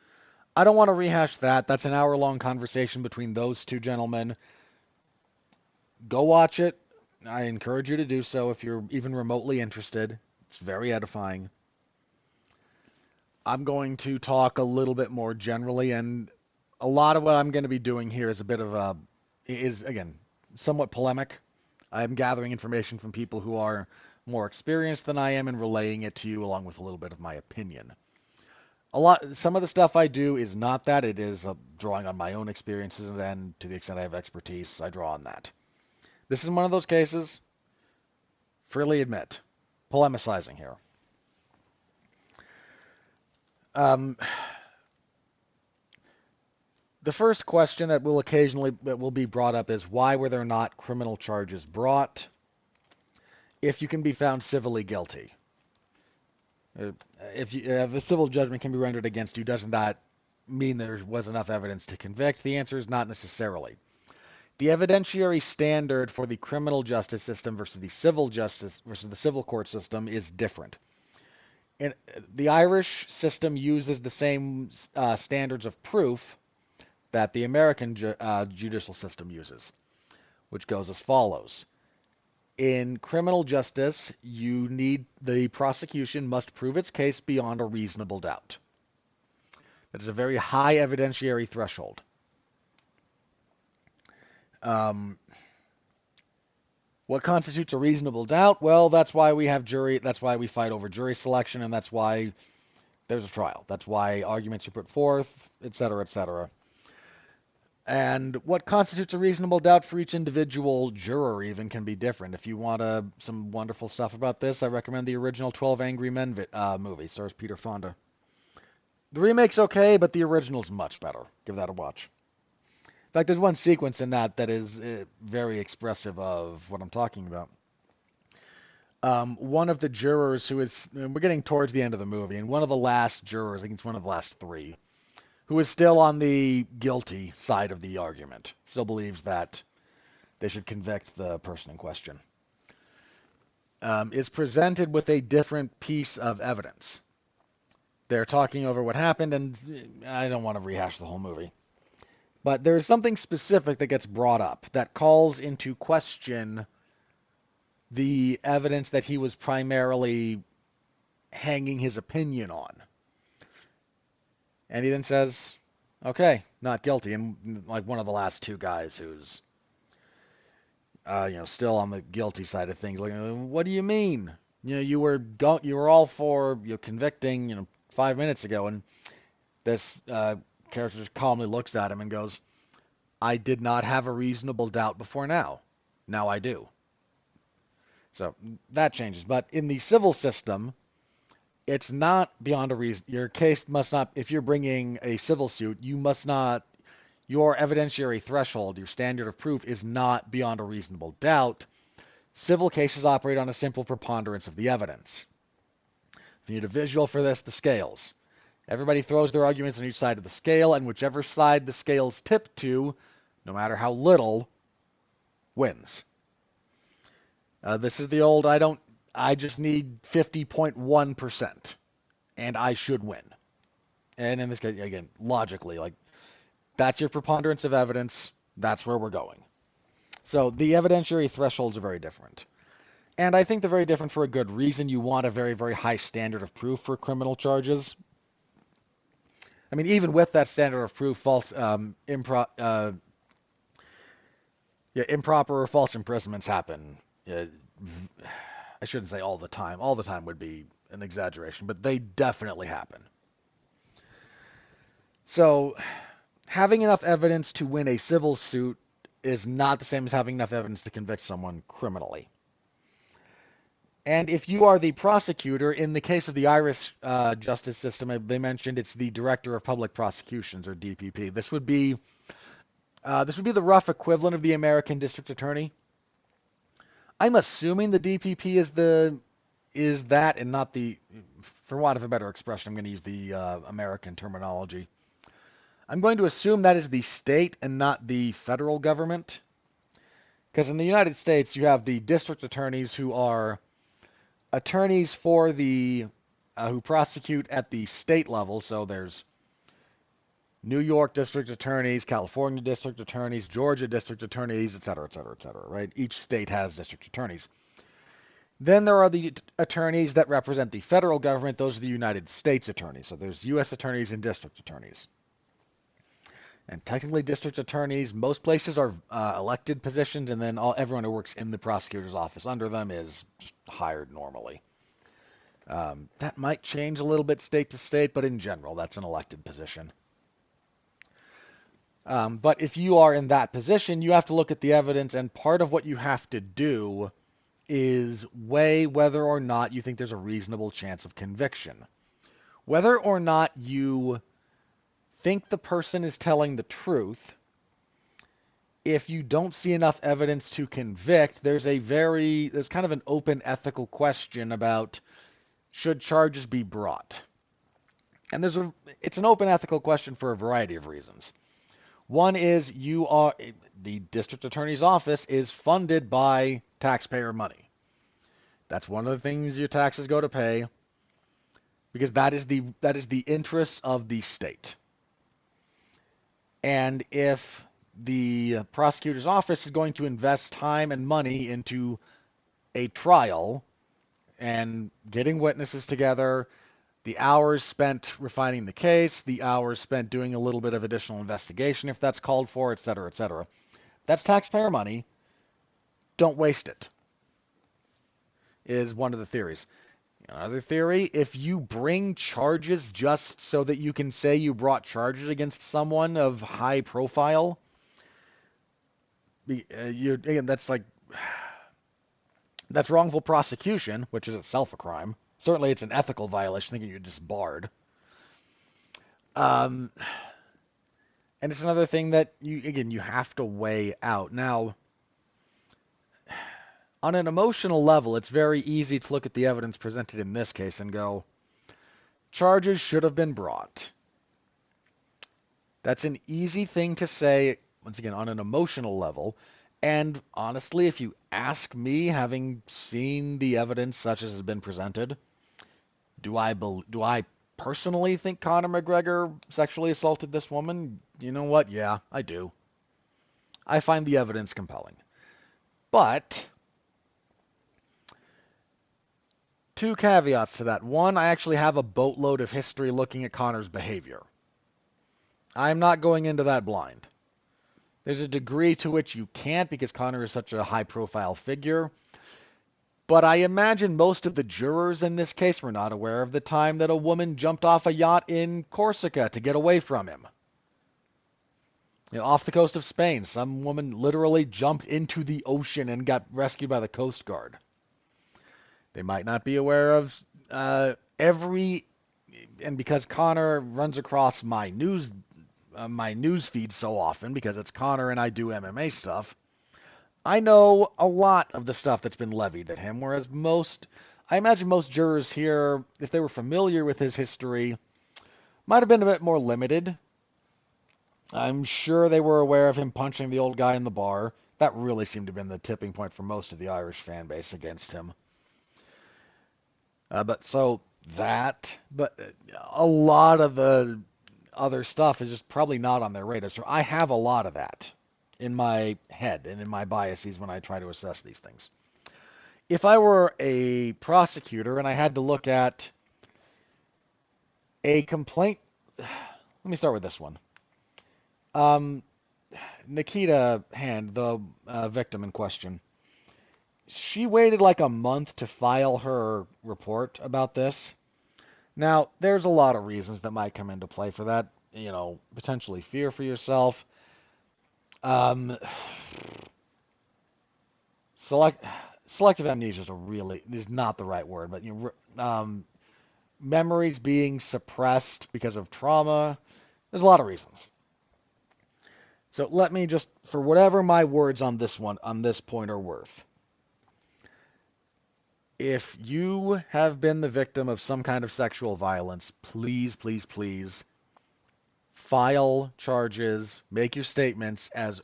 I don't want to rehash that. That's an hour-long conversation between those two gentlemen. Go watch it. I encourage you to do so if you're even remotely interested. It's very edifying. I'm going to talk a little bit more generally, and a lot of what I'm going to be doing here is a bit of a, is again, somewhat polemic. I'm gathering information from people who are more experienced than I am and relaying it to you along with a little bit of my opinion. Some of the stuff I do is not that. It is drawing on my own experiences, and then to the extent I have expertise, I draw on that. This is one of those cases, freely admit, polemicizing here. Um, the first question that will be brought up is why were there not criminal charges brought if you can be found civilly guilty? If a civil judgment can be rendered against you, doesn't that mean there was enough evidence to convict? The answer is not necessarily. The evidentiary standard for the criminal justice system versus the civil court system is different. The Irish system uses the same standards of proof that the American judicial system uses, which goes as follows. In criminal justice, the prosecution must prove its case beyond a reasonable doubt. That is a very high evidentiary threshold. What constitutes a reasonable doubt? Well, that's why we have jury. That's why we fight over jury selection, and that's why there's a trial. That's why arguments are put forth, etc., etc. And what constitutes a reasonable doubt for each individual juror even can be different. If you want some wonderful stuff about this, I recommend the original 12 Angry Men movie. Stars Peter Fonda. The remake's okay, but the original's much better. Give that a watch. In fact, there's one sequence in that is very expressive of what I'm talking about. One of the jurors we're getting towards the end of the movie, and one of the last jurors, I think it's one of the last three, who is still on the guilty side of the argument, still believes that they should convict the person in question, is presented with a different piece of evidence. They're talking over what happened, and I don't want to rehash the whole movie. But there's something specific that gets brought up that calls into question the evidence that he was primarily hanging his opinion on. And he then says, okay, not guilty. And like one of the last two guys who's, still on the guilty side of things, like, what do you mean? You were all for convicting, 5 minutes ago, and this character just calmly looks at him and goes, I did not have a reasonable doubt before now. Now I do. So that changes. But in the civil system, it's not beyond a reason. Your case must not, if you're bringing a civil suit, you must not, your evidentiary threshold, your standard of proof is not beyond a reasonable doubt. Civil cases operate on a simple preponderance of the evidence. If you need a visual for this, the scales. Everybody throws their arguments on each side of the scale, and whichever side the scales tip to, no matter how little, wins. This is the old, I just need 50.1%, and I should win. And in this case, again, logically, that's your preponderance of evidence, that's where we're going. So the evidentiary thresholds are very different. And I think they're very different for a good reason. You want a very, very high standard of proof for criminal charges. I mean, even with that standard of proof, improper or false imprisonments happen. I shouldn't say all the time. All the time would be an exaggeration, but they definitely happen. So having enough evidence to win a civil suit is not the same as having enough evidence to convict someone criminally. And if you are the prosecutor, in the case of the Irish justice system, they mentioned it's the Director of Public Prosecutions, or DPP. This would be the rough equivalent of the American District Attorney. I'm assuming the DPP is that, and not the, for want of a better expression, I'm going to use the American terminology. I'm going to assume that is the state and not the federal government. Because in the United States, you have the district attorneys who are attorneys for the who prosecute at the state level. So there's New York district attorneys, California district attorneys, Georgia district attorneys, et cetera, et cetera, et cetera, right? Each state has district attorneys. Then there are the attorneys that represent the federal government. Those are the United States attorneys. So there's U.S. attorneys and district attorneys. And technically, district attorneys, most places are elected positions, and then everyone who works in the prosecutor's office under them is just hired normally. That might change a little bit state to state, but in general, that's an elected position. But if you are in that position, you have to look at the evidence, and part of what you have to do is weigh whether or not you think there's a reasonable chance of conviction. Whether or not you think the person is telling the truth, if you don't see enough evidence to convict, there's kind of an open ethical question about should charges be brought. And it's an open ethical question for a variety of reasons. One is the district attorney's office is funded by taxpayer money. That's one of the things your taxes go to pay, because that is the interest of the state. And if the prosecutor's office is going to invest time and money into a trial and getting witnesses together, the hours spent refining the case, the hours spent doing a little bit of additional investigation if that's called for, et cetera, et cetera. That's taxpayer money. Don't waste it, is one of the theories. Another theory, if you bring charges just so that you can say you brought charges against someone of high profile, that's wrongful prosecution, which is itself a crime. Certainly, it's an ethical violation. Thinking you're disbarred. And it's another thing that you have to weigh out. Now, on an emotional level, it's very easy to look at the evidence presented in this case and go, charges should have been brought. That's an easy thing to say, once again, on an emotional level. And honestly, if you ask me, having seen the evidence such as has been presented, do I personally think Conor McGregor sexually assaulted this woman? You know what? Yeah, I do. I find the evidence compelling. But two caveats to that. One, I actually have a boatload of history looking at Conor's behavior. I'm not going into that blind. There's a degree to which you can't because Conor is such a high-profile figure. But I imagine most of the jurors in this case were not aware of the time that a woman jumped off a yacht in Corsica to get away from him. Off the coast of Spain, some woman literally jumped into the ocean and got rescued by the Coast Guard. They might not be aware of and because Conor runs across my news feed so often, because it's Conor and I do MMA stuff, I know a lot of the stuff that's been levied at him, whereas I imagine most jurors here, if they were familiar with his history, might have been a bit more limited. I'm sure they were aware of him punching the old guy in the bar. That really seemed to have been the tipping point for most of the Irish fan base against him. But a lot of the other stuff is just probably not on their radar. So I have a lot of that in my head and in my biases when I try to assess these things. If I were a prosecutor and I had to look at a complaint, let me start with this one. Nikita Hand, the victim in question, she waited like a month to file her report about this. Now, there's a lot of reasons that might come into play for that. Potentially fear for yourself. Selective amnesia is not the right word, but memories being suppressed because of trauma. There's a lot of reasons. So let me just, for whatever my words on this point are worth, if you have been the victim of some kind of sexual violence, please, please, please file charges, make your statements as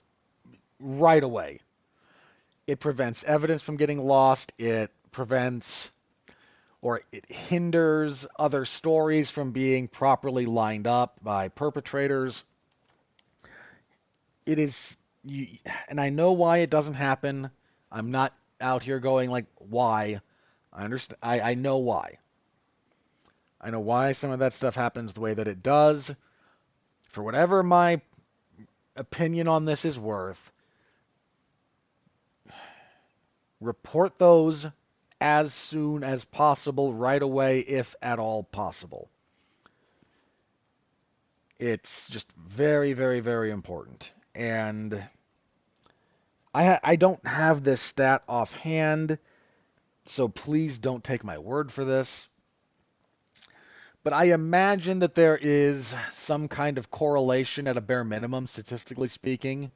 right away. It prevents evidence from getting lost. It prevents or it hinders other stories from being properly lined up by perpetrators. It is, and I know why it doesn't happen. I'm not out here going like, why? I understand. I know why. I know why some of that stuff happens the way that it does. For whatever my opinion on this is worth, report those as soon as possible, right away, if at all possible. It's just very, very, very important. And I don't have this stat offhand, so please don't take my word for this. But I imagine that there is some kind of correlation at a bare minimum, statistically speaking,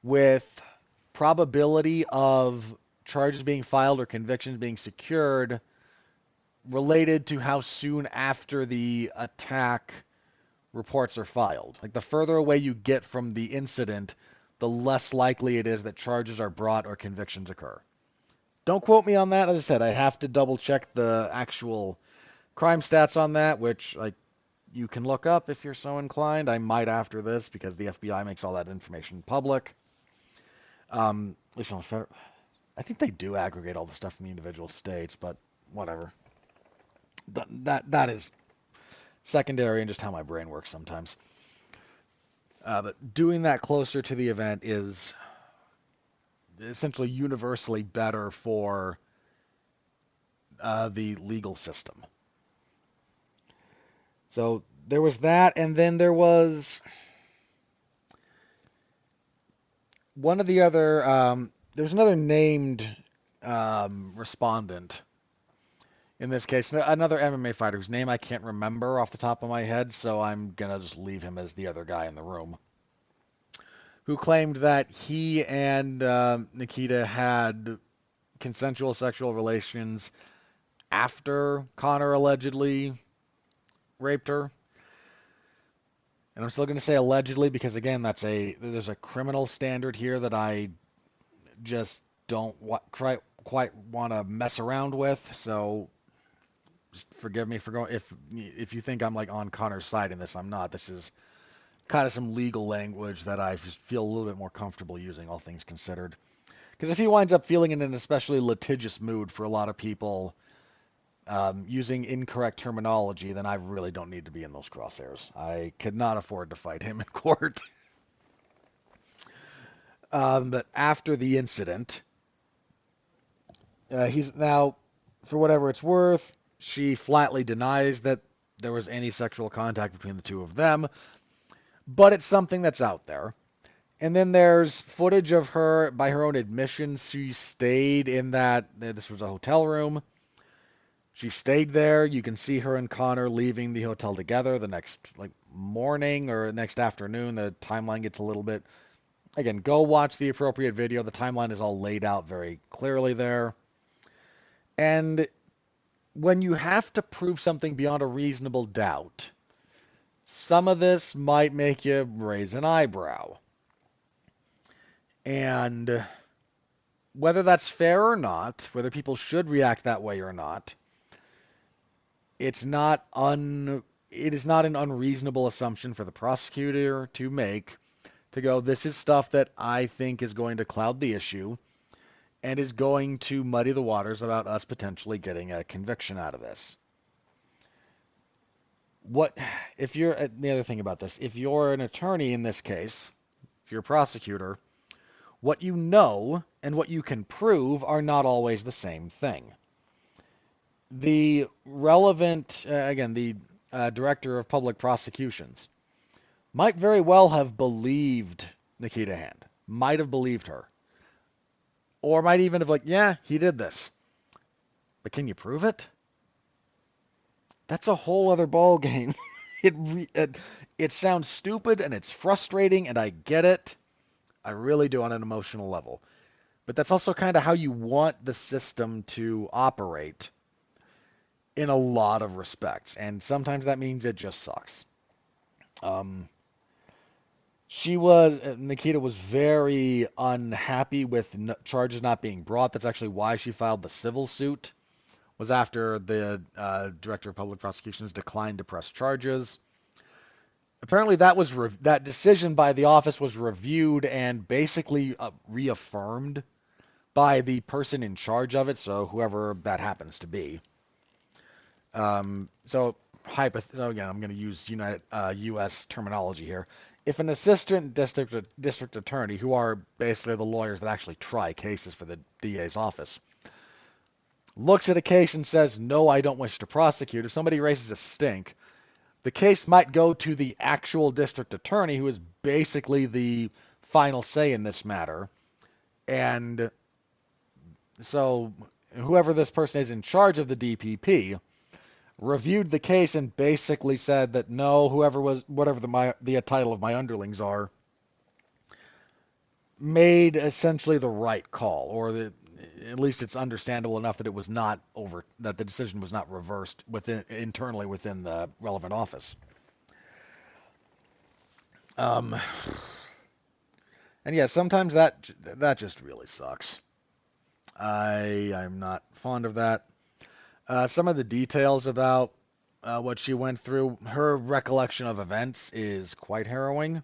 with probability of charges being filed or convictions being secured related to how soon after the attack reports are filed. Like the further away you get from the incident, the less likely it is that charges are brought or convictions occur. Don't quote me on that. As I said, I have to double check the actual crime stats on that, which like you can look up if you're so inclined. I might after this because the FBI makes all that information public. At least on federal, I think they do aggregate all the stuff from the individual states, but whatever. That is secondary and just how my brain works sometimes. But doing that closer to the event is essentially universally better for the legal system. So there was that, and then there was one of the other. There was another named respondent. In this case, another MMA fighter whose name I can't remember off the top of my head, so I'm gonna just leave him as the other guy in the room, who claimed that he and Nikita had consensual sexual relations after Conor allegedly raped her. And I'm still going to say allegedly because, again, there's a criminal standard here that I just don't quite want to mess around with. So just forgive me for going. If you think I'm like on Conor's side in this, I'm not. This is kind of some legal language that I just feel a little bit more comfortable using, all things considered. Because if he winds up feeling in an especially litigious mood for a lot of people, using incorrect terminology, then I really don't need to be in those crosshairs. I could not afford to fight him in court. But after the incident, he's now, for whatever it's worth, she flatly denies that there was any sexual contact between the two of them, but it's something that's out there. And then there's footage of her, by her own admission, she stayed in this was a hotel room. She stayed there. You can see her and Conor leaving the hotel together the next morning or next afternoon. The timeline gets a little bit. Again, go watch the appropriate video. The timeline is all laid out very clearly there. And when you have to prove something beyond a reasonable doubt, some of this might make you raise an eyebrow. And whether that's fair or not, whether people should react that way or not, it is not an unreasonable assumption for the prosecutor to make, to go, this is stuff that I think is going to cloud the issue and is going to muddy the waters about us potentially getting a conviction out of this. The other thing about this, if you're an attorney in this case, if you're a prosecutor, what you know and what you can prove are not always the same thing. The relevant, the director of public prosecutions might very well have believed Nikita Hand, might have believed her, or might even have yeah, he did this. But can you prove it? That's a whole other ball game. It sounds stupid and it's frustrating, and I get it. I really do on an emotional level. But that's also kind of how you want the system to operate in a lot of respects. And sometimes that means it just sucks. Um, Nikita was very unhappy with charges not being brought. That's actually why she filed the civil suit, was after the director of public prosecutions declined to press charges. Apparently, that decision by the office was reviewed and basically reaffirmed by the person in charge of it, so whoever that happens to be. So again, I'm going to use U.S. terminology here. If an assistant district attorney, who are basically the lawyers that actually try cases for the DA's office, looks at a case and says, "No, I don't wish to prosecute," if somebody raises a stink, the case might go to the actual district attorney, who is basically the final say in this matter. And so whoever this person is in charge of the DPP reviewed the case and basically said that no, whatever the title of my underlings are, made essentially the right call, or at least it's understandable enough that that the decision was not reversed internally within the relevant office. Um, and yeah, sometimes that just really sucks. I'm not fond of that. Some of the details about what she went through, her recollection of events is quite harrowing.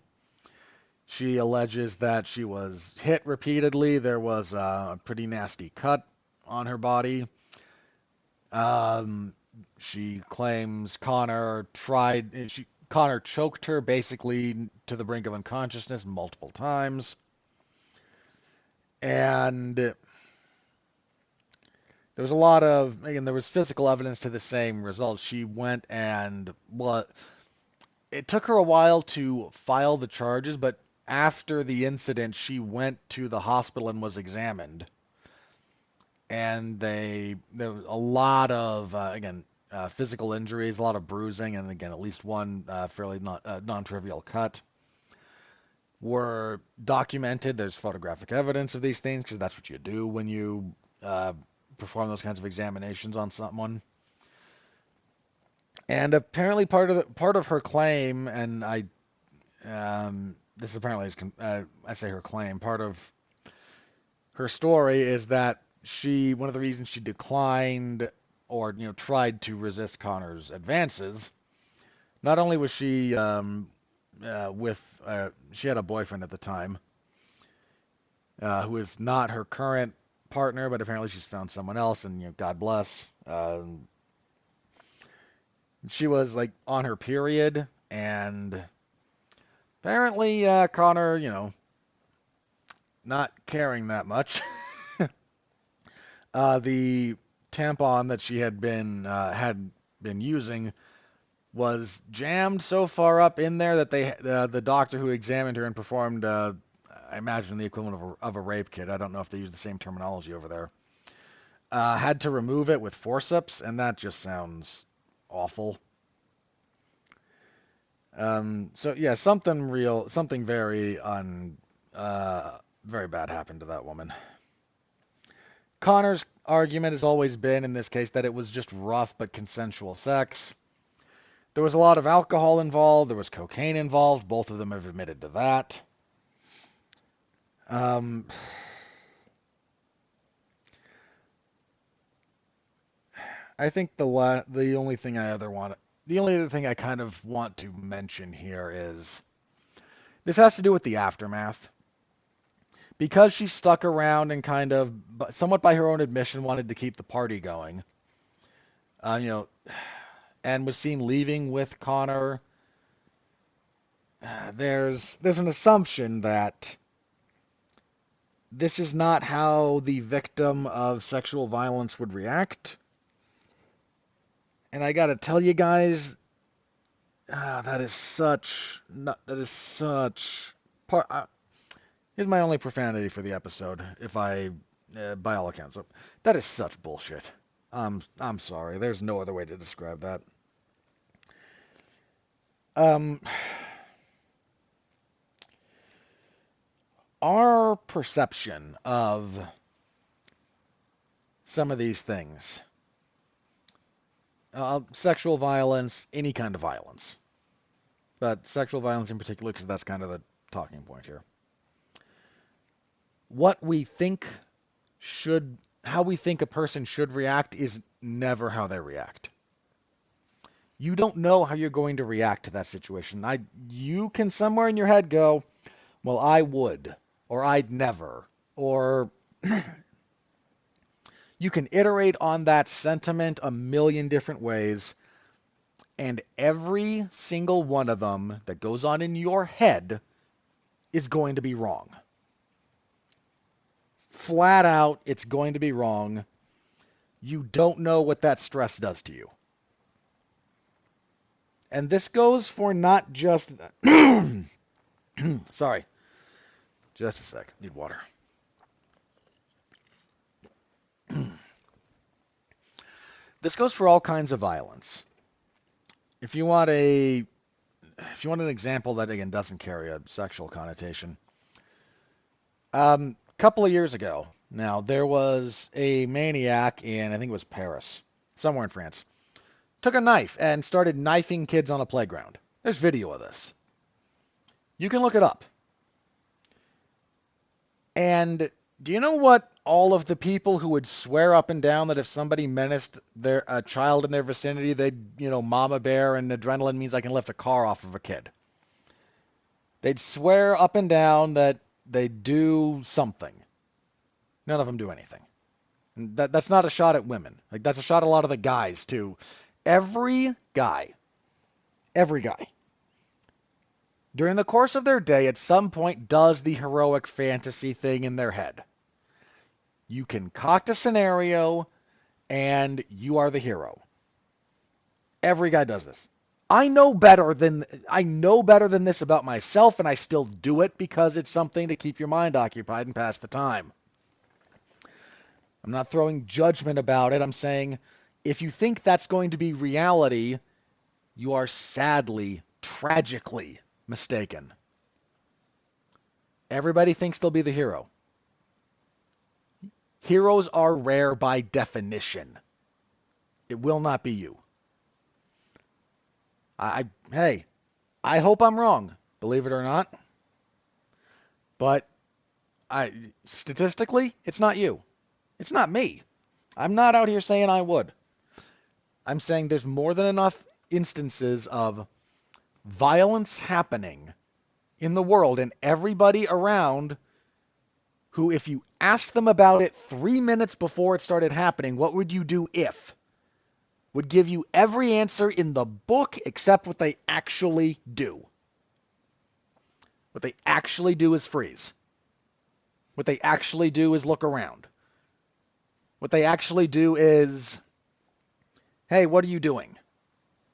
She alleges that she was hit repeatedly. There was a pretty nasty cut on her body. Um, she claims Conor choked her basically to the brink of unconsciousness multiple times. And there was a lot of, again, there was physical evidence to the same result. She went and, well, it took her a while to file the charges, but after the incident, she went to the hospital and was examined. And there was a lot of, again, physical injuries, a lot of bruising, and again, at least one fairly non-trivial cut were documented. There's photographic evidence of these things because that's what you do when you perform those kinds of examinations on someone. And apparently, part of her claim, and this apparently is I say her claim, part of her story is that one of the reasons she declined or tried to resist Connor's advances, not only was she she had a boyfriend at the time who is not her current partner, but apparently she's found someone else, and God bless. She was like on her period, and apparently Connor, not caring that much. The tampon that she had been using was jammed so far up in there that the doctor who examined her and performed, I imagine, the equivalent of a rape kit. I don't know if they use the same terminology over there. Had to remove it with forceps, and that just sounds awful. So yeah, something very bad happened to that woman. Connor's argument has always been, in this case, that it was just rough but consensual sex. There was a lot of alcohol involved. There was cocaine involved. Both of them have admitted to that. I think the only other thing I kind of want to mention here is this has to do with the aftermath. Because she stuck around and kind of, somewhat by her own admission, wanted to keep the party going. And was seen leaving with Connor. There's an assumption that this is not how the victim of sexual violence would react. And I gotta tell you guys, that is such part. Here's my only profanity for the episode, by all accounts, that is such bullshit. I'm sorry. There's no other way to describe that. Our perception of some of these things, sexual violence, any kind of violence, but sexual violence in particular, because that's kind of the talking point here. What we think should, how we think a person should react is never how they react. You don't know how you're going to react to that situation. You can somewhere in your head go, well, I would, or I'd never, or you can iterate on that sentiment a million different ways, and every single one of them that goes on in your head is going to be wrong. Flat out, it's going to be wrong. You don't know what that stress does to you. And this goes for not just... Sorry. Just a sec. Need water. This goes for all kinds of violence. If you want an example that, again, doesn't carry a sexual connotation, couple of years ago, now, there was a maniac in, I think it was Paris, somewhere in France, took a knife and started knifing kids on a playground. There's video of this. You can look it up. And do you know what all of the people who would swear up and down that if somebody menaced a child in their vicinity, they'd, mama bear and adrenaline means I can lift a car off of a kid. They'd swear up and down that they do something. None of them do anything. And that's not a shot at women. Like, that's a shot at a lot of the guys, too. Every guy, during the course of their day, at some point, does the heroic fantasy thing in their head. You concoct a scenario, and you are the hero. Every guy does this. I know better than this about myself, and I still do it because it's something to keep your mind occupied and pass the time. I'm not throwing judgment about it. I'm saying if you think that's going to be reality, you are sadly, tragically mistaken. Everybody thinks they'll be the hero. Heroes are rare by definition. It will not be you. Hey, I hope I'm wrong, believe it or not. But statistically, it's not you. It's not me. I'm not out here saying I would. I'm saying there's more than enough instances of violence happening in the world and everybody around who, if you asked them about it 3 minutes before it started happening, what would you do if? Would give you every answer in the book except what they actually do. What they actually do is freeze. What they actually do is look around. What they actually do is, hey, what are you doing?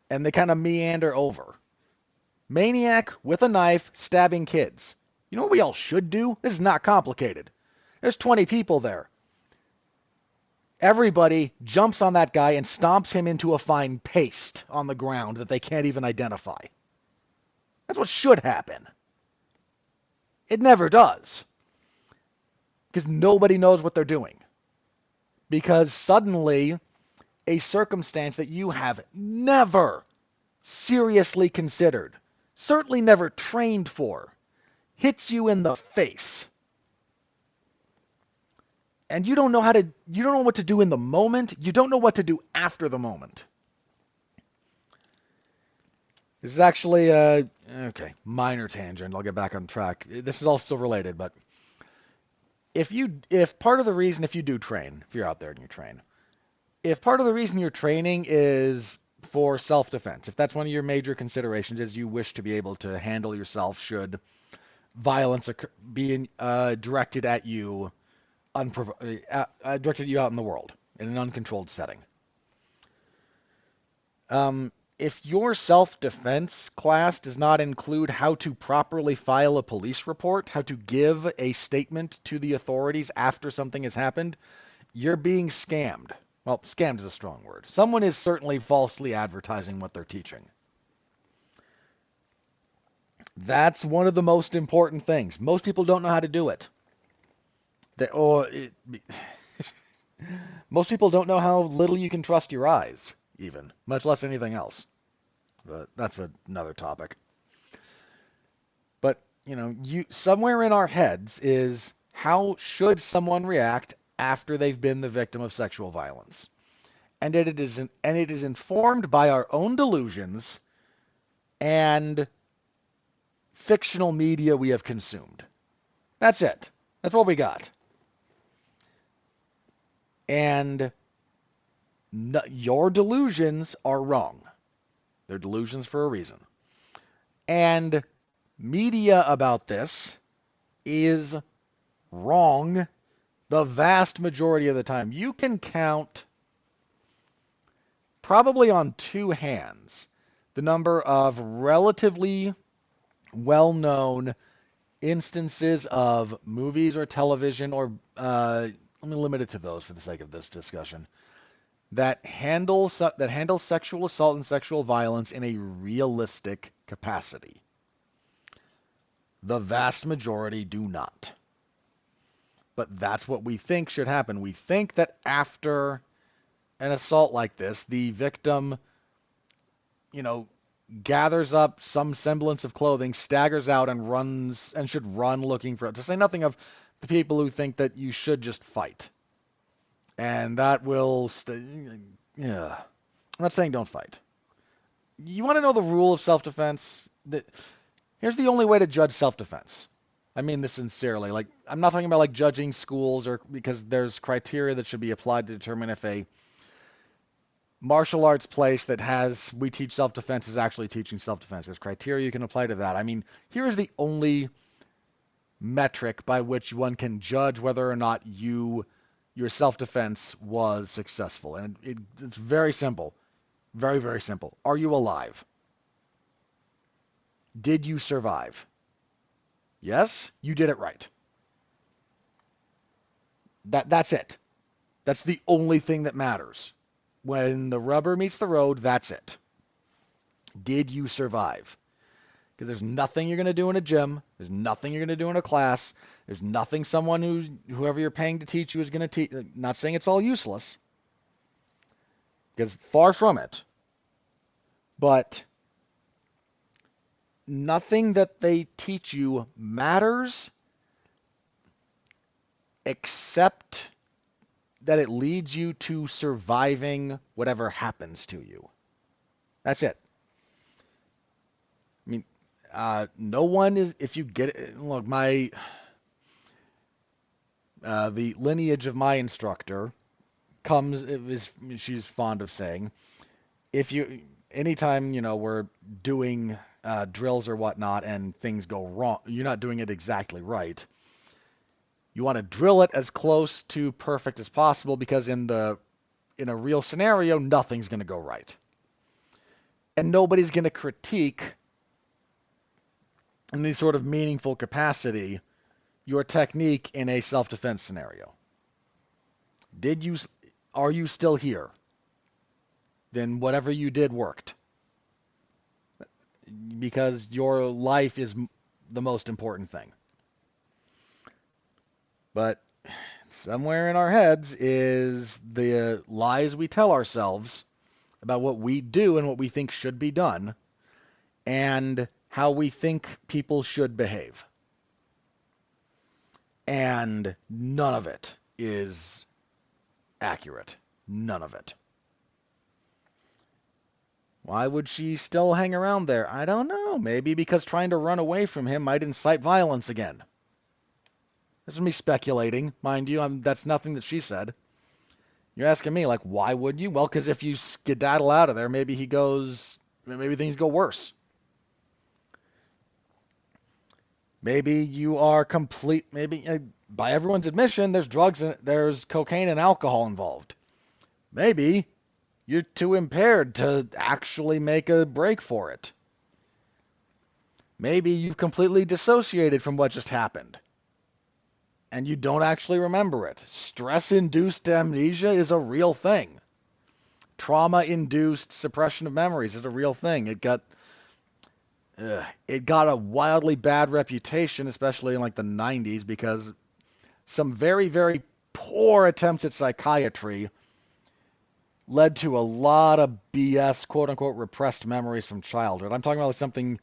And they kind of meander over. Maniac with a knife stabbing kids. You know what we all should do? This is not complicated. There's 20 people there. Everybody jumps on that guy and stomps him into a fine paste on the ground that they can't even identify. That's what should happen. It never does. Because nobody knows what they're doing. Because suddenly, a circumstance that you have never seriously considered, certainly never trained for, hits you in the face. And you don't know what to do in the moment. You don't know what to do after the moment. This is actually minor tangent. I'll get back on track. This is all still related, but if part of the reason, if you do train, if you're out there and you train, if part of the reason you're training is for self-defense, if that's one of your major considerations, is you wish to be able to handle yourself should violence be directed at you, directed at you out in the world in an uncontrolled setting. If your self-defense class does not include how to properly file a police report, how to give a statement to the authorities after something has happened, you're being scammed. Well, scammed is a strong word. Someone is certainly falsely advertising what they're teaching. That's one of the most important things. Most people don't know how to do it. Most people don't know how little you can trust your eyes, even, much less anything else. But that's another topic. But, somewhere in our heads is how should someone react after they've been the victim of sexual violence? And it is informed by our own delusions and fictional media we have consumed. That's it. That's what we got. And your delusions are wrong. They're delusions for a reason. And media about this is wrong the vast majority of the time. You can count probably on two hands the number of relatively well-known instances of movies or television, or let me limit it to those for the sake of this discussion, that handle sexual assault and sexual violence in a realistic capacity. The vast majority do not. But that's what we think should happen. We think that after an assault like this, the victim, gathers up some semblance of clothing, staggers out, and runs, and should run looking for it. To say nothing of the people who think that you should just fight. And that will yeah. I'm not saying don't fight. You want to know the rule of self-defense? Here's the only way to judge self-defense. I mean this sincerely. Like, I'm not talking about like judging schools, or because there's criteria that should be applied to determine if a martial arts place that we teach self-defense is actually teaching self-defense. There's criteria you can apply to that. I mean, here is the only metric by which one can judge whether or not your self-defense was successful. And it's very simple. Very, very simple. Are you alive? Did you survive? Yes, you did it right. That's it. That's the only thing that matters. When the rubber meets the road, that's it. Did you survive? Because there's nothing you're going to do in a gym. There's nothing you're going to do in a class. There's nothing whoever you're paying to teach you is going to teach. Not saying it's all useless, because far from it. But nothing that they teach you matters except that it leads you to surviving whatever happens to you. That's it. I mean, no one is, if you get it, look, the lineage of my instructor she's fond of saying, anytime, we're doing drills or whatnot and things go wrong, you're not doing it exactly right. You want to drill it as close to perfect as possible, because in a real scenario, nothing's going to go right. And nobody's going to critique in any sort of meaningful capacity your technique in a self-defense scenario. Are you still here? Then whatever you did worked. Because your life is the most important thing. But somewhere in our heads is the lies we tell ourselves about what we do and what we think should be done, and how we think people should behave. And none of it is accurate. None of it. Why would she still hang around there? I don't know. Maybe because trying to run away from him might incite violence again. This is me speculating, mind you. That's nothing that she said. You're asking me, like, why would you? Well, because if you skedaddle out of there, maybe things go worse. Maybe you are by everyone's admission, there's drugs and there's cocaine and alcohol involved. Maybe you're too impaired to actually make a break for it. Maybe you've completely dissociated from what just happened, and you don't actually remember it. Stress-induced amnesia is a real thing. Trauma-induced suppression of memories is a real thing. It got a wildly bad reputation, especially in like the 90s, because some very, very poor attempts at psychiatry led to a lot of BS, quote-unquote, repressed memories from childhood. I'm talking about something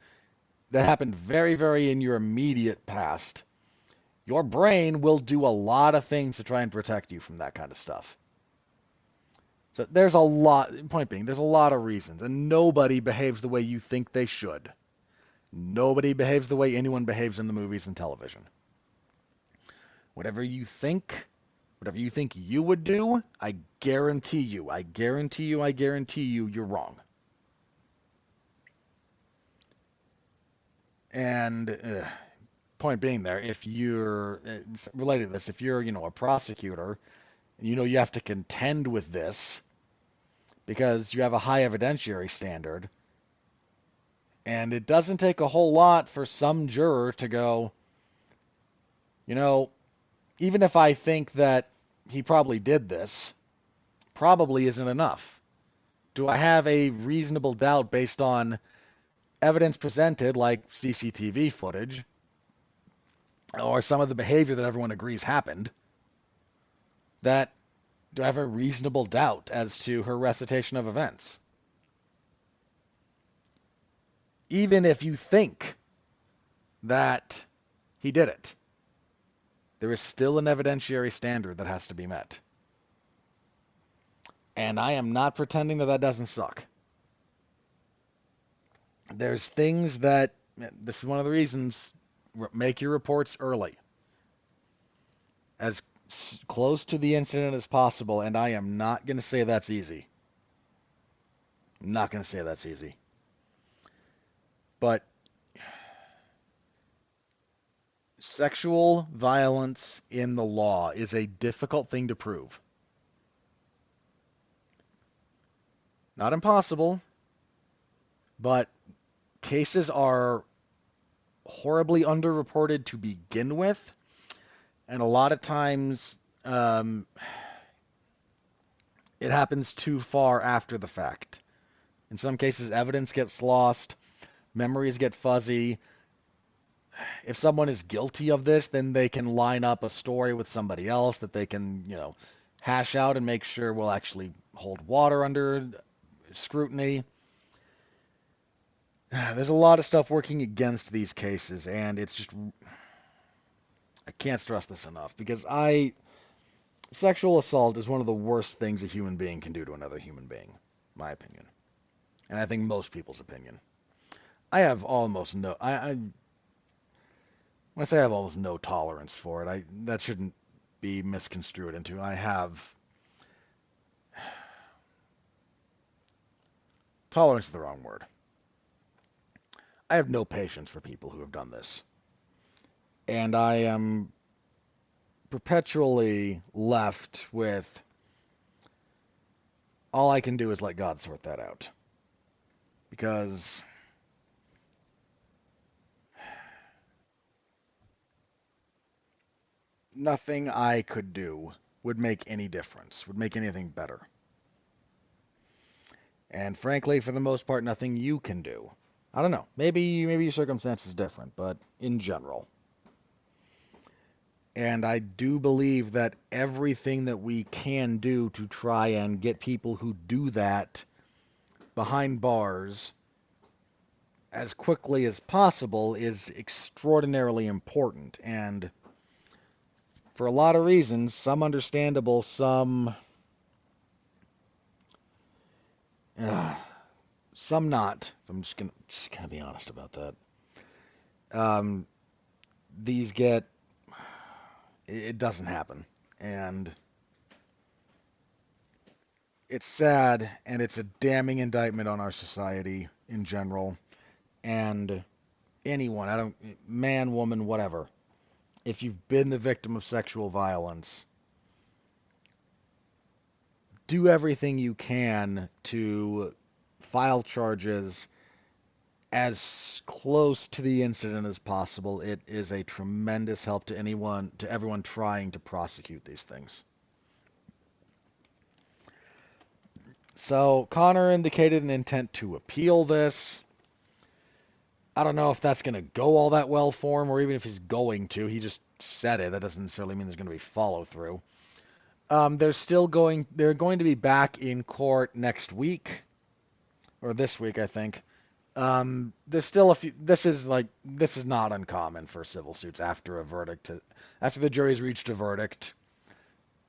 that happened very, very in your immediate past, your brain will do a lot of things to try and protect you from that kind of stuff. So there's a lot, point being, there's a lot of reasons, and nobody behaves the way you think they should. Nobody behaves the way anyone behaves in the movies and television. Whatever you think, whatever you think you would do, I guarantee you, you're wrong. And point being there, if you're related to this, if you're, a prosecutor, and you have to contend with this because you have a high evidentiary standard, and it doesn't take a whole lot for some juror to go, even if I think that he probably did this, probably isn't enough. Do I have a reasonable doubt based on evidence presented, like CCTV footage, or some of the behavior that everyone agrees happened, that do I have a reasonable doubt as to her recitation of events? Even if you think that he did it, there is still an evidentiary standard that has to be met. And I am not pretending that that doesn't suck. There's things that, this is one of the reasons, make your reports early. As close to the incident as possible, and I am not going to say that's easy. I'm not going to say that's easy. But sexual violence in the law is a difficult thing to prove. Not impossible, but cases are horribly underreported to begin with, and a lot of times it happens too far after the fact. In some cases, evidence gets lost, memories get fuzzy. If someone is guilty of this, then they can line up a story with somebody else that they can, hash out and make sure will actually hold water under scrutiny. There's a lot of stuff working against these cases, and it's just, I can't stress this enough, because sexual assault is one of the worst things a human being can do to another human being, my opinion. And I think most people's opinion. I have almost no, when I say I have almost no tolerance for it, that shouldn't be misconstrued into. I have, tolerance is the wrong word. I have no patience for people who have done this. And I am perpetually left with, all I can do is let God sort that out. Because nothing I could do would make any difference, would make anything better. And frankly, for the most part, nothing you can do. I don't know. Maybe your circumstance is different, but in general. And I do believe that everything that we can do to try and get people who do that behind bars as quickly as possible is extraordinarily important. And for a lot of reasons, some understandable, some not. I'm just gonna be honest about that. These get, it doesn't happen, and it's sad, and it's a damning indictment on our society in general, and anyone, man, woman, whatever. If you've been the victim of sexual violence, do everything you can to file charges as close to the incident as possible. It is a tremendous help to everyone trying to prosecute these things. So Conor indicated an intent to appeal this. I don't know if that's going to go all that well for him, or even if he's going to. He just said it. That doesn't necessarily mean there's going to be follow through. They're going to be back in court next week, or this week, I think. There's still a few. This is not uncommon for civil suits after a verdict. After the jury's reached a verdict,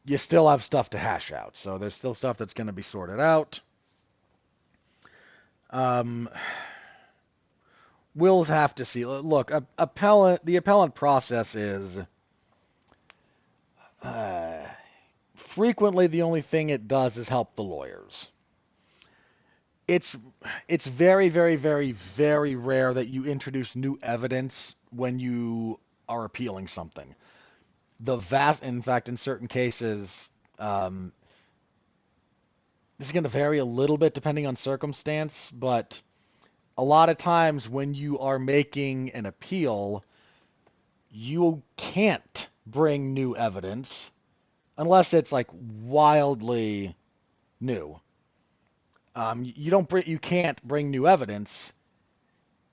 you still have stuff to hash out. So there's still stuff that's going to be sorted out. Um, we'll have to see. Look, the appellant process is uh, frequently the only thing it does is help the lawyers. It's it's very, very, very, very rare that you introduce new evidence when you are appealing something. In fact, in certain cases, this is going to vary a little bit depending on circumstance, but a lot of times when you are making an appeal, you can't bring new evidence unless it's like wildly new. You can't bring new evidence.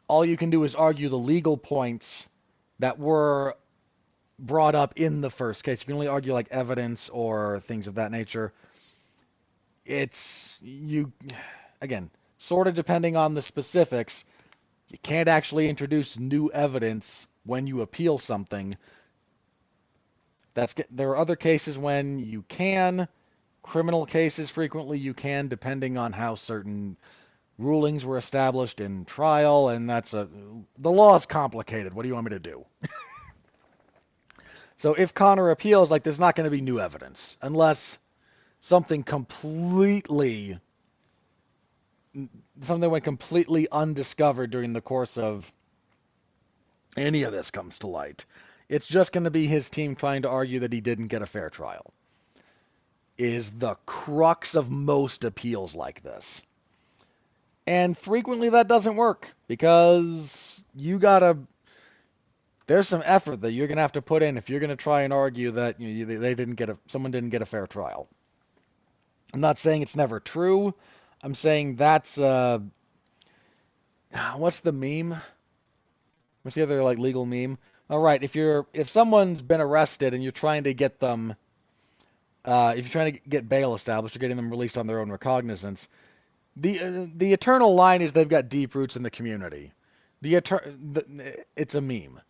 All you can do is argue the legal points that were brought up in the first case. You can only argue like evidence or things of that nature. It's you again, sort of depending on the specifics. You can't actually introduce new evidence when you appeal something. There are other cases when you can. Criminal cases frequently you can, depending on how certain rulings were established in trial, and the law is complicated. What do you want me to do? So if Conor appeals, like there's not going to be new evidence unless something went completely undiscovered during the course of any of this comes to light. It's just going to be his team trying to argue that he didn't get a fair trial. Is the crux of most appeals like this. And frequently that doesn't work because there's some effort that you're going to have to put in if you're going to try and argue that someone didn't get a fair trial. I'm not saying it's never true. I'm saying that's what's the meme? What's the other like legal meme? All right, if someone's been arrested and you're trying to get them if you're trying to get bail established or getting them released on their own recognizance, the eternal line is they've got deep roots in the community. It's a meme.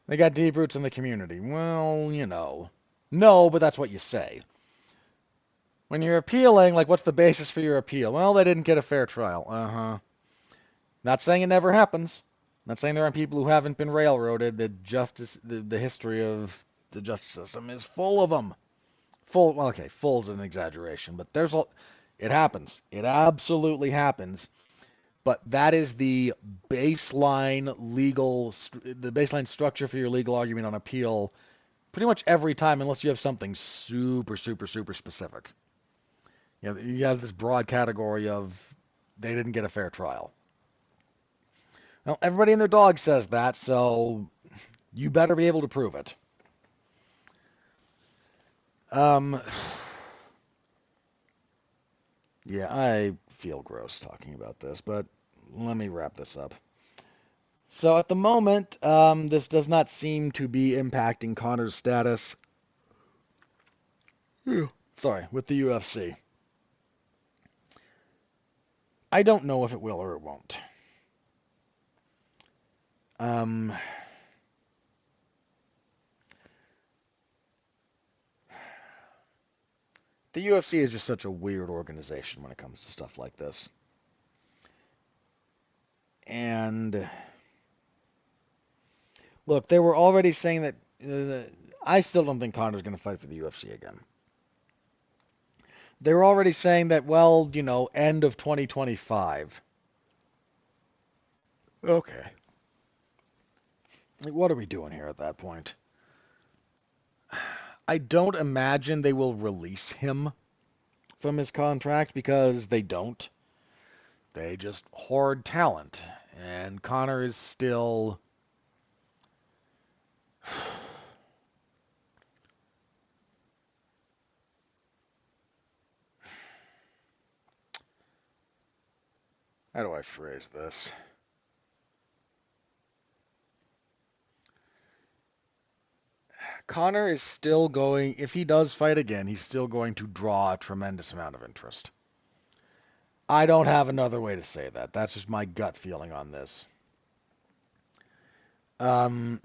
They got deep roots in the community. Well, no, but that's what you say. When you're appealing, like, what's the basis for your appeal? Well, they didn't get a fair trial. Uh-huh. Not saying it never happens. Not saying there aren't people who haven't been railroaded. The history of the justice system is full of them. Well, okay, full's an exaggeration, but it happens. It absolutely happens. But that is the baseline structure for your legal argument on appeal pretty much every time, unless you have something super, super, super specific. You have this broad category of they didn't get a fair trial. Well, everybody and their dog says that, so you better be able to prove it. Yeah, I feel gross talking about this, but let me wrap this up. So at the moment, this does not seem to be impacting Conor's status. Sorry, with the UFC. I don't know if it will or it won't. The UFC is just such a weird organization when it comes to stuff like this. And look, they were already saying that I still don't think Conor's going to fight for the UFC again. They were already saying that, well, end of 2025. Okay. Like, what are we doing here at that point? I don't imagine they will release him from his contract because they don't. They just hoard talent. And Conor is still... How do I phrase this? Conor is still if he does fight again, he's still going to draw a tremendous amount of interest. I don't have another way to say that. That's just my gut feeling on this. Um,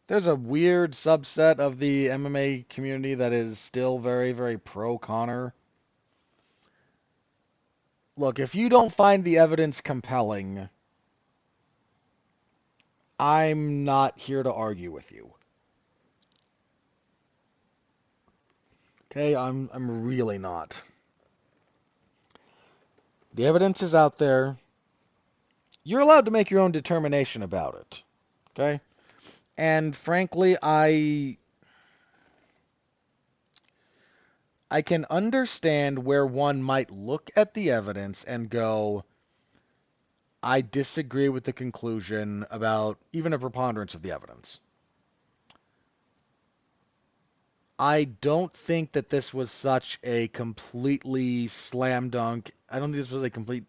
there's a weird subset of the MMA community that is still very, very pro Conor. Look, if you don't find the evidence compelling, I'm not here to argue with you. Okay, I'm really not. The evidence is out there. You're allowed to make your own determination about it. Okay? And frankly, I can understand where one might look at the evidence and go, I disagree with the conclusion about even a preponderance of the evidence. I don't think that this was such a completely slam dunk. I don't think this was a complete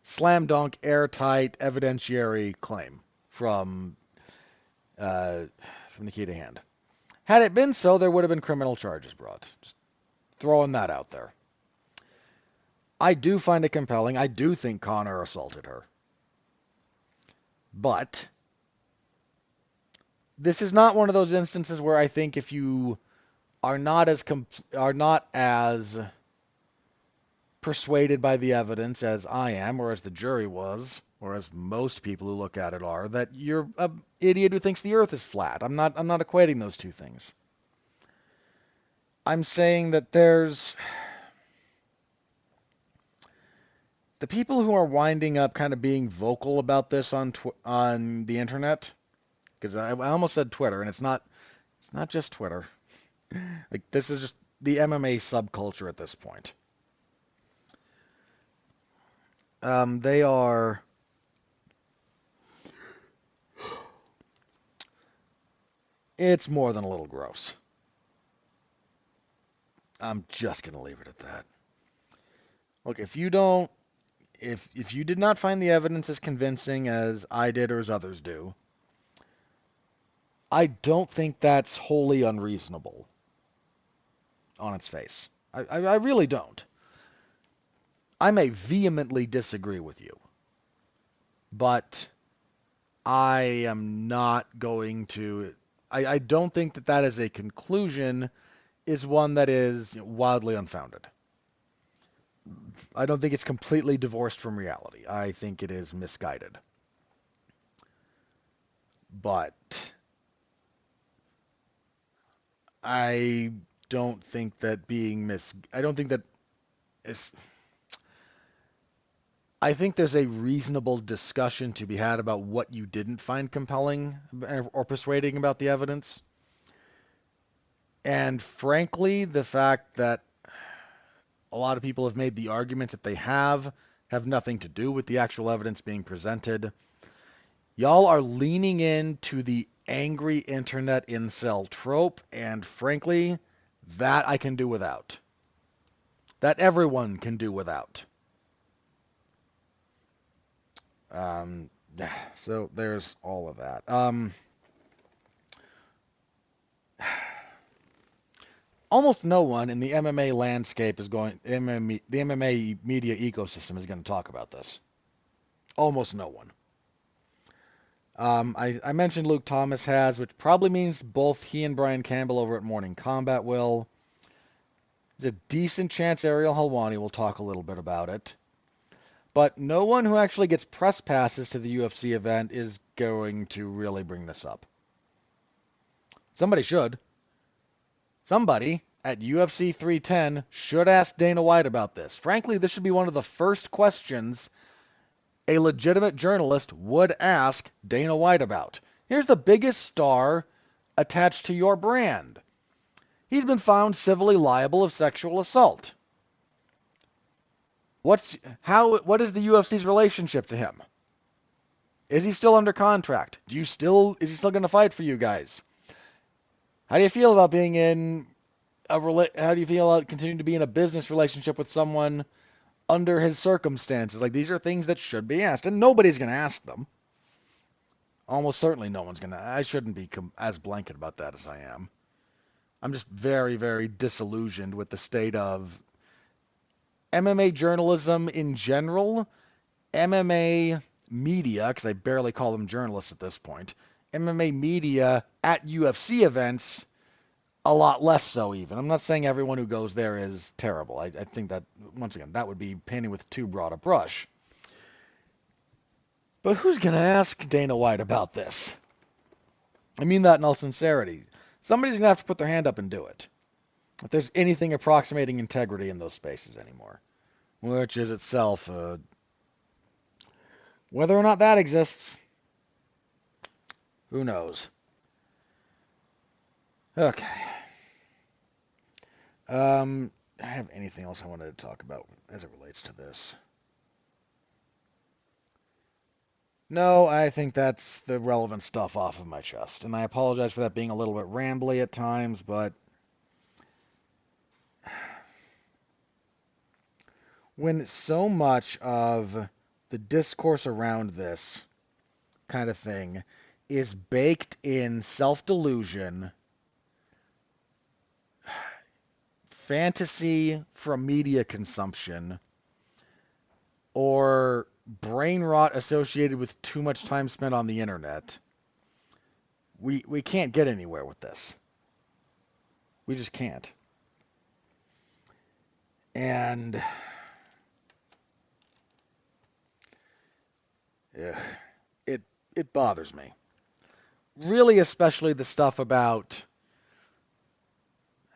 slam dunk, airtight, evidentiary claim uh, from Nikita Hand. Had it been so, there would have been criminal charges brought. Just throwing that out there. I do find it compelling. I do think Conor assaulted her. But this is not one of those instances where I think if you are not as persuaded by the evidence as I am, or as the jury was, or as most people who look at it are, that you're an idiot who thinks the earth is flat. I'm not equating those two things. I'm saying that there's the people who are winding up kind of being vocal about this on the internet, because I almost said Twitter, and it's not just Twitter. Like, this is just the MMA subculture at this point. They are. It's more than a little gross. I'm just gonna leave it at that. Look, if you don't, if you did not find the evidence as convincing as I did or as others do, I don't think that's wholly unreasonable on its face. I really don't. I may vehemently disagree with you, but I am not going to. I don't think that that is a conclusion is one that is wildly unfounded. I don't think it's completely divorced from reality. I think it is misguided. But I don't think that I don't think that it's. I think there's a reasonable discussion to be had about what you didn't find compelling or persuading about the evidence. And frankly, the fact that a lot of people have made the argument that they have nothing to do with the actual evidence being presented. Y'all are leaning into the angry internet incel trope, and frankly, that I can do without. That everyone can do without. Um, so there's all of that. Almost no one in the MMA landscape is going. The MMA media ecosystem is going to talk about this. Almost no one. I mentioned Luke Thomas has, which probably means both he and Brian Campbell over at Morning Combat will. There's a decent chance Ariel Helwani will talk a little bit about it. But no one who actually gets press passes to the UFC event is going to really bring this up. Somebody should. Somebody at UFC 310 should ask Dana White about this. Frankly, this should be one of the first questions a legitimate journalist would ask Dana White about. Here's the biggest star attached to your brand. He's been found civilly liable of sexual assault. What is the UFC's relationship to him? Is he still under contract? Is he still going to fight for you guys? How do you feel about being in how do you feel about continuing to be in a business relationship with someone under his circumstances? Like, these are things that should be asked, and nobody's going to ask them. Almost certainly no one's going to. I shouldn't be as blanket about that as I am. I'm just very, very disillusioned with the state of MMA journalism in general, MMA media, because I barely call them journalists at this point, MMA media at UFC events, a lot less so even. I'm not saying everyone who goes there is terrible. I think that, once again, that would be painting with too broad a brush. But who's going to ask Dana White about this? I mean that in all sincerity. Somebody's going to have to put their hand up and do it. If there's anything approximating integrity in those spaces anymore. Which is itself, whether or not that exists, who knows? Okay. I have anything else I wanted to talk about as it relates to this? No, I think that's the relevant stuff off of my chest. And I apologize for that being a little bit rambly at times, but when so much of the discourse around this kind of thing is baked in self-delusion, fantasy from media consumption, or brain rot associated with too much time spent on the internet, we can't get anywhere with this. We just can't. And yeah, it bothers me. Really, especially the stuff about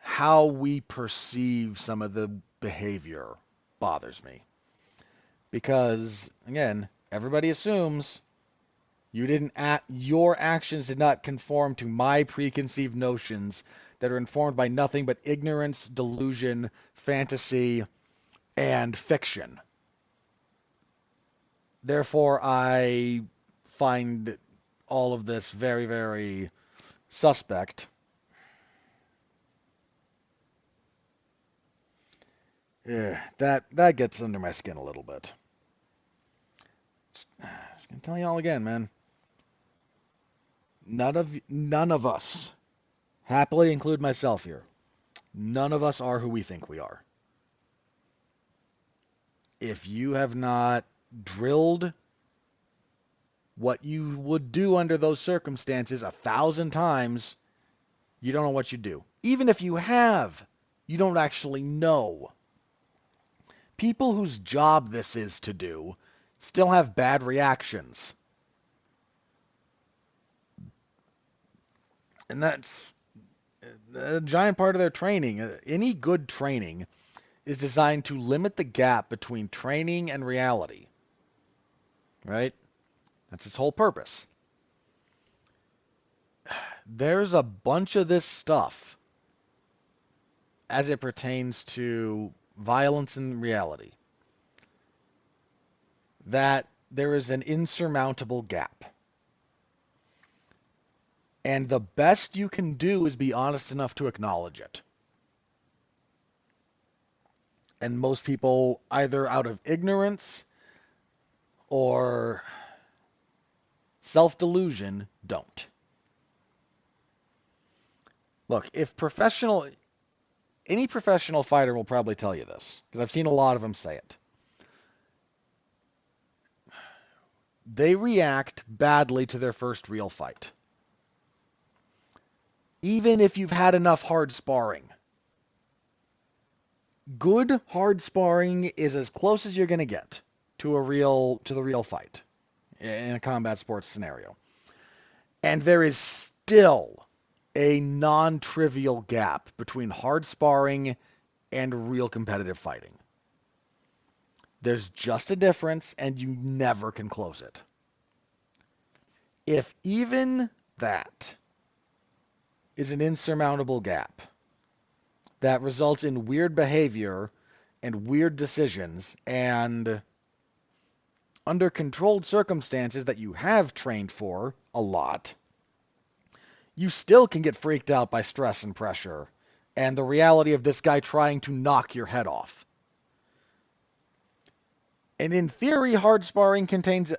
how we perceive some of the behavior bothers me. Because, again, everybody assumes your actions did not conform to my preconceived notions that are informed by nothing but ignorance, delusion, fantasy, and fiction. Therefore, I find all of this very, very suspect. Yeah, that gets under my skin a little bit. Just gonna tell you all again, man. None of us, happily include myself here, none of us are who we think we are. If you have not drilled what you would do under those circumstances 1,000 times, you don't know what you do. Even if you have, you don't actually know. People whose job this is to do still have bad reactions. And that's a giant part of their training. Any good training is designed to limit the gap between training and reality. Right? That's its whole purpose. There's a bunch of this stuff as it pertains to violence in reality that there is an insurmountable gap. And the best you can do is be honest enough to acknowledge it. And most people, either out of ignorance or self-delusion, don't. Look, any professional fighter will probably tell you this, because I've seen a lot of them say it. They react badly to their first real fight. Even if you've had enough hard sparring. Good hard sparring is as close as you're going to get to the real fight in a combat sports scenario. And there is still a non-trivial gap between hard sparring and real competitive fighting. There's just a difference, and you never can close it. If even that is an insurmountable gap that results in weird behavior and weird decisions, and under controlled circumstances that you have trained for a lot, you still can get freaked out by stress and pressure and the reality of this guy trying to knock your head off. And in theory, hard sparring contains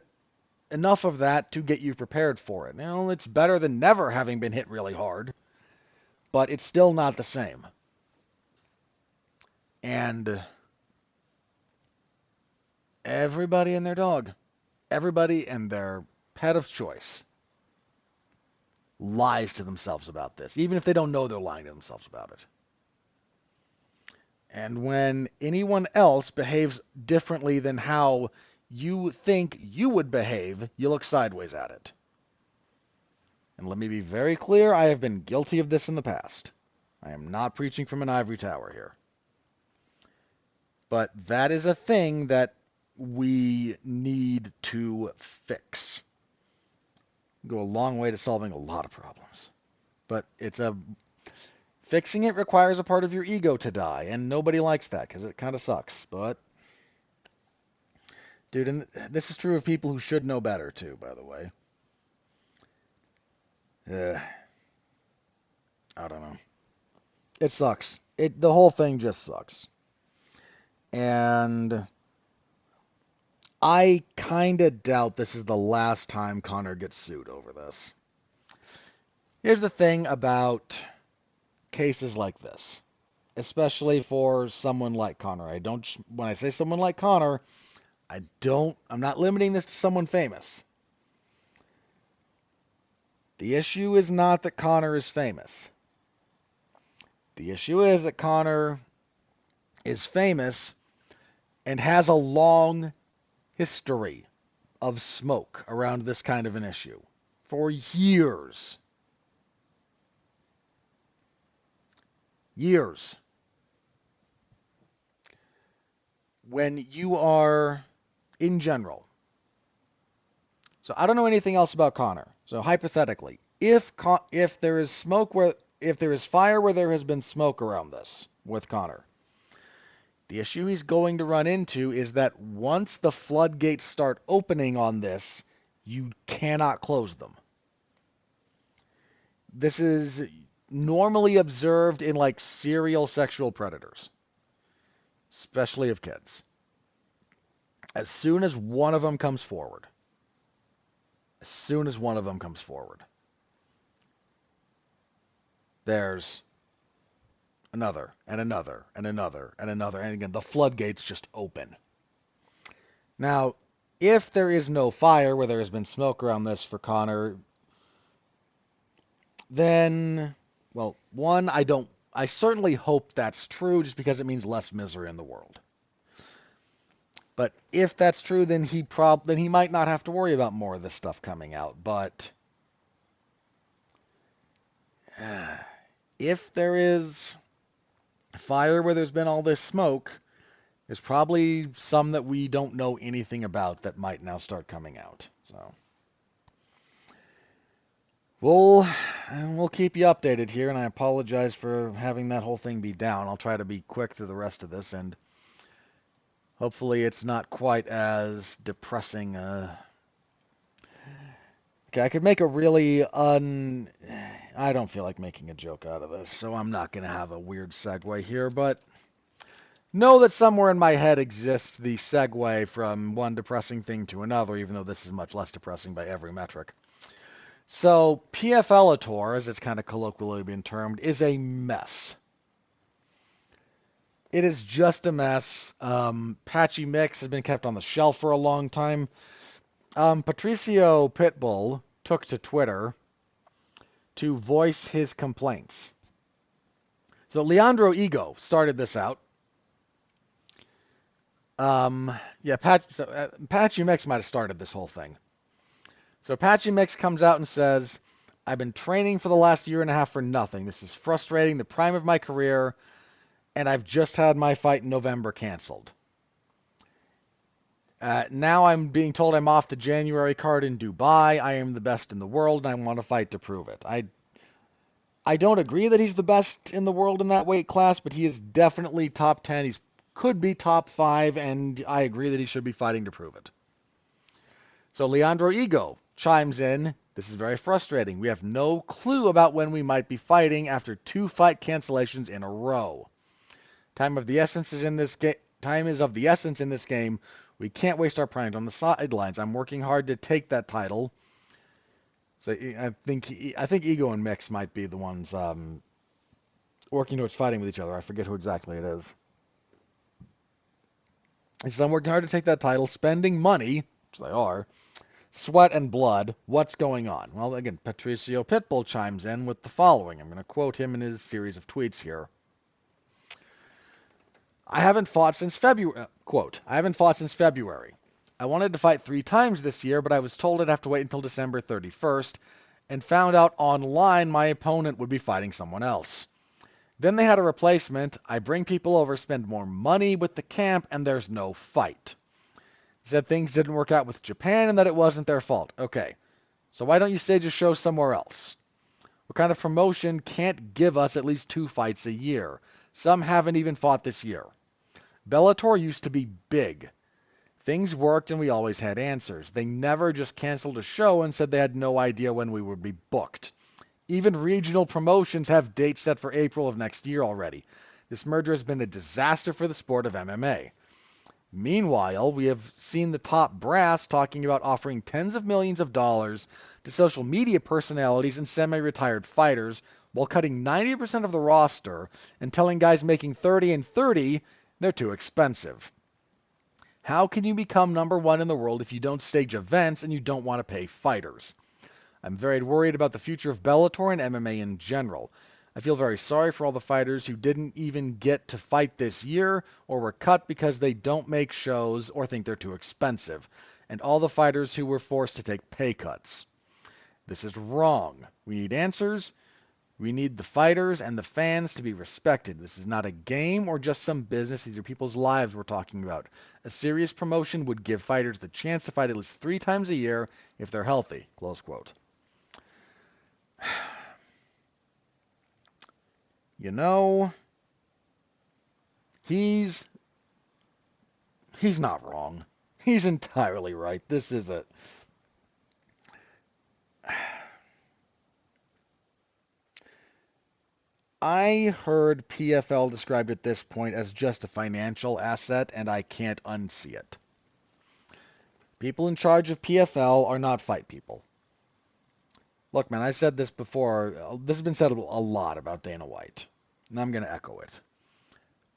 enough of that to get you prepared for it. Now, it's better than never having been hit really hard, but it's still not the same. And Everybody and their dog, everybody and their pet of choice lies to themselves about this, even if they don't know they're lying to themselves about it. And when anyone else behaves differently than how you think you would behave, you look sideways at it. And let me be very clear, I have been guilty of this in the past. I am not preaching from an ivory tower here. But that is a thing that we need to fix. Go a long way to solving a lot of problems. But fixing it requires a part of your ego to die, and nobody likes that because it kind of sucks. But, dude, and this is true of people who should know better too, by the way. I don't know. It sucks. The whole thing just sucks. And I kind of doubt this is the last time Conor gets sued over this. Here's the thing about cases like this, especially for someone like Conor. When I say someone like Conor, I'm not limiting this to someone famous. The issue is not that Conor is famous. The issue is that Conor is famous and has a long history of smoke around this kind of an issue for years. Years. When you are, in general, so I don't know anything else about Conor. So hypothetically, if there is fire where there has been smoke around this with Conor, the issue he's going to run into is that once the floodgates start opening on this, you cannot close them. This is normally observed in like serial sexual predators, especially of kids. As soon as one of them comes forward, there's another, and another, and another, and another, and again, the floodgates just open. Now, if there is no fire where there has been smoke around this for Conor, then, well, one, I certainly hope that's true just because it means less misery in the world. But if that's true, then he might not have to worry about more of this stuff coming out. But if there is fire where there's been all this smoke, there's probably some that we don't know anything about that might now start coming out. So we'll keep you updated here, and I apologize for having that whole thing be down. I'll try to be quick through the rest of this, and hopefully it's not quite as depressing. Okay, I could make a really I don't feel like making a joke out of this, so I'm not going to have a weird segue here, but know that somewhere in my head exists the segue from one depressing thing to another, even though this is much less depressing by every metric. So, PFL as it's kind of colloquially been termed, is a mess. It is just a mess. Patchy Mix has been kept on the shelf for a long time. Patricio Pitbull took to Twitter to voice his complaints. So Leandro Ego started this out. Patchy Mix might have started this whole thing. So Patchy Mix comes out and says, I've been training for the last year and a half for nothing. This is frustrating, the prime of my career, and I've just had my fight in November canceled. Now I'm being told I'm off the January card in Dubai. I am the best in the world, and I want to fight to prove it. I don't agree that he's the best in the world in that weight class, but he is definitely top 10. He could be top 5, and I agree that he should be fighting to prove it. So Leandro Ego chimes in, this is very frustrating. We have no clue about when we might be fighting after 2 fight cancellations in a row. Time is of the essence in this game. We can't waste our pride on the sidelines. I'm working hard to take that title. So I think Ego and Mix might be the ones working towards fighting with each other. I forget who exactly it is. He said, I'm working hard to take that title, spending money, which they are, sweat and blood. What's going on? Well, again, Patricio Pitbull chimes in with the following. I'm going to quote him in his series of tweets here. I haven't fought since February. Quote, I haven't fought since February. I wanted to fight 3 times this year, but I was told I'd have to wait until December 31st and found out online my opponent would be fighting someone else. Then they had a replacement. I bring people over, spend more money with the camp, and there's no fight. He said things didn't work out with Japan and that it wasn't their fault. Okay, so why don't you stage a show somewhere else? What kind of promotion can't give us at least 2 fights a year? Some haven't even fought this year. Bellator used to be big. Things worked and we always had answers. They never just canceled a show and said they had no idea when we would be booked. Even regional promotions have dates set for April of next year already. This merger has been a disaster for the sport of MMA. Meanwhile, we have seen the top brass talking about offering tens of millions of dollars to social media personalities and semi-retired fighters while cutting 90% of the roster and telling guys making 30 and 30 they're too expensive. How can you become number one in the world if you don't stage events and you don't want to pay fighters? I'm very worried about the future of Bellator and MMA in general. I feel very sorry for all the fighters who didn't even get to fight this year or were cut because they don't make shows or think they're too expensive, and all the fighters who were forced to take pay cuts. This is wrong. We need answers. We need the fighters and the fans to be respected. This is not a game or just some business. These are people's lives we're talking about. A serious promotion would give fighters the chance to fight at least 3 times a year if they're healthy. Close quote. You know, he's not wrong. He's entirely right. This is a I heard PFL described at this point as just a financial asset, and I can't unsee it. People in charge of PFL are not fight people. Look, man, I said this before. This has been said a lot about Dana White, and I'm going to echo it.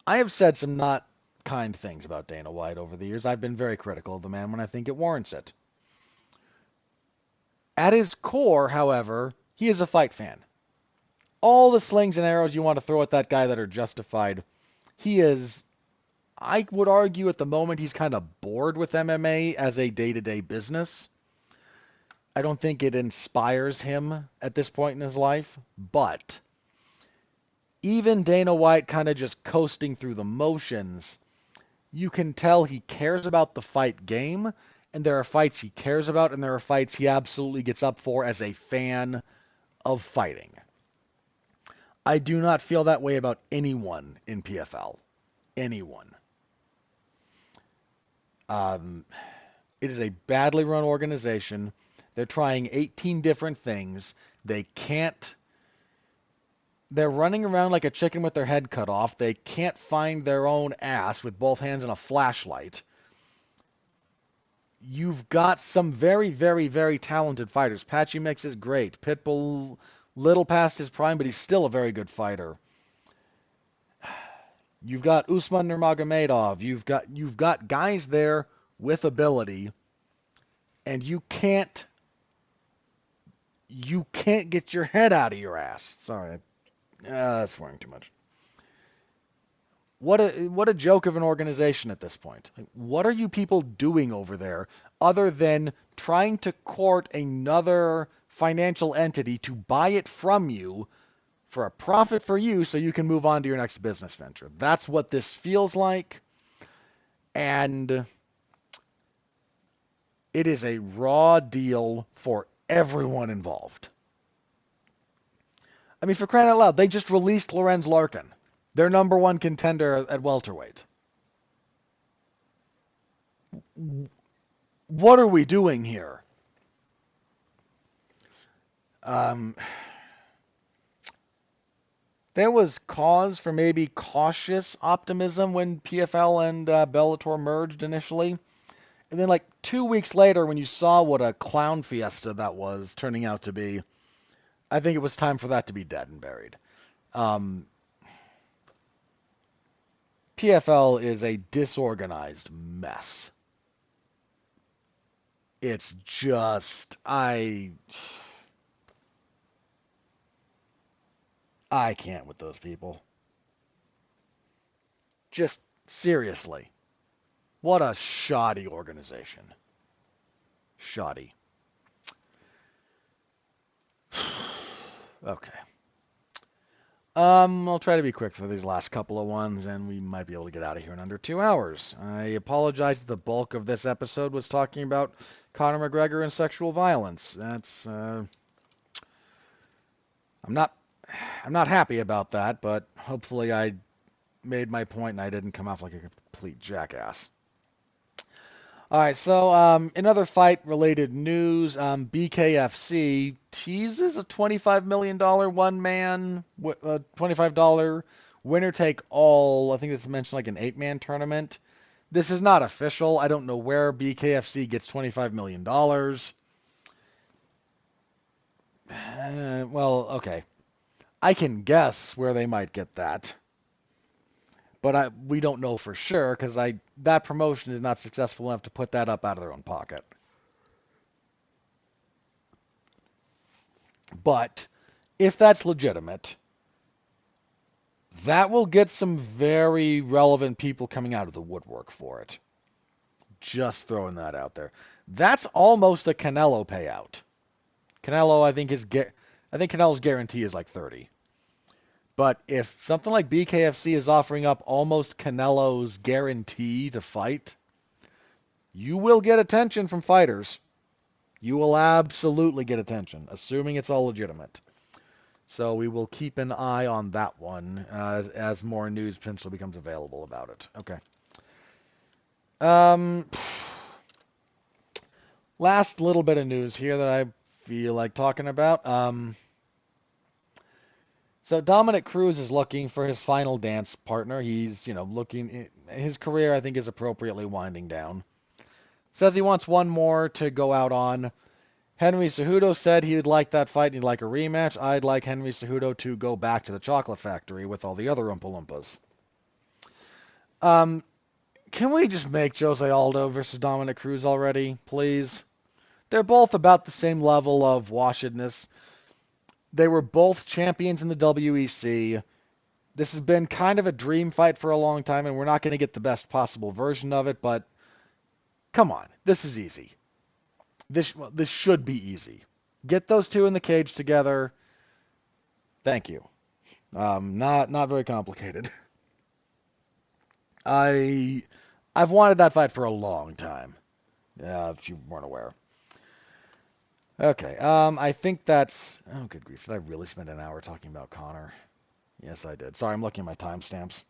I have said some not kind things about Dana White over the years. I've been very critical of the man when I think it warrants it. At his core, however, he is a fight fan. All the slings and arrows you want to throw at that guy that are justified, he is, I would argue at the moment, he's kind of bored with MMA as a day-to-day business. I don't think it inspires him at this point in his life, but even Dana White kind of just coasting through the motions, you can tell he cares about the fight game, and there are fights he cares about, and there are fights he absolutely gets up for as a fan of fighting. I do not feel that way about anyone in PFL. Anyone. It is a badly run organization. They're trying 18 different things. They're running around like a chicken with their head cut off. They can't find their own ass with both hands and a flashlight. You've got some very, very, very talented fighters. Patchy Mix is great. Pitbull, little past his prime, but he's still a very good fighter. You've got Usman Nurmagomedov. You've got guys there with ability, and you can't get your head out of your ass. Sorry, swearing too much. What a joke of an organization at this point. Like, what are you people doing over there other than trying to court another financial entity to buy it from you for a profit for you so you can move on to your next business venture? That's what this feels like. And it is a raw deal for everyone involved. I mean, for crying out loud, they just released Lorenz Larkin, their number one contender at welterweight. What are we doing here? There was cause for maybe cautious optimism when PFL and Bellator merged initially. And then like 2 weeks later, when you saw what a clown fiesta that was turning out to be, I think it was time for that to be dead and buried. PFL is a disorganized mess. It's just I can't with those people. Just seriously. What a shoddy organization. Shoddy. Okay. I'll try to be quick for these last couple of ones, and we might be able to get out of here in under 2 hours. I apologize that the bulk of this episode was talking about Conor McGregor and sexual violence. I'm not happy about that, but hopefully I made my point and I didn't come off like a complete jackass. All right, so in other fight-related news, BKFC teases a $25 million one-man, $25 winner-take-all. I think it's mentioned like an 8-man tournament. This is not official. I don't know where BKFC gets $25 million. Well, okay. I can guess where they might get that. But we don't know for sure because that promotion is not successful enough to put that up out of their own pocket. But if that's legitimate, that will get some very relevant people coming out of the woodwork for it. Just throwing that out there. That's almost a Canelo payout. Canelo, I think Canelo's guarantee is like 30. But if something like BKFC is offering up almost Canelo's guarantee to fight, you will get attention from fighters. You will absolutely get attention, assuming it's all legitimate. So we will keep an eye on that one as more news potentially becomes available about it. Okay. Last little bit of news here that I feel like talking about. So Dominick Cruz is looking for his final dance partner. He's, looking. His career, I think, is appropriately winding down. Says he wants one more to go out on. Henry Cejudo said he would like that fight and he'd like a rematch. I'd like Henry Cejudo to go back to the chocolate factory with all the other Oompa Loompas. Can we just make Jose Aldo versus Dominick Cruz already, please? They're both about the same level of washedness. They were both champions in the WEC. This has been kind of a dream fight for a long time, and we're not going to get the best possible version of it, but come on, this is easy. This should be easy. Get those two in the cage together. Thank you. Not very complicated. I've wanted that fight for a long time, if you weren't aware. Okay, I think that's... Oh, good grief. Did I really spend an hour talking about Conor? Yes, I did. Sorry, I'm looking at my timestamps.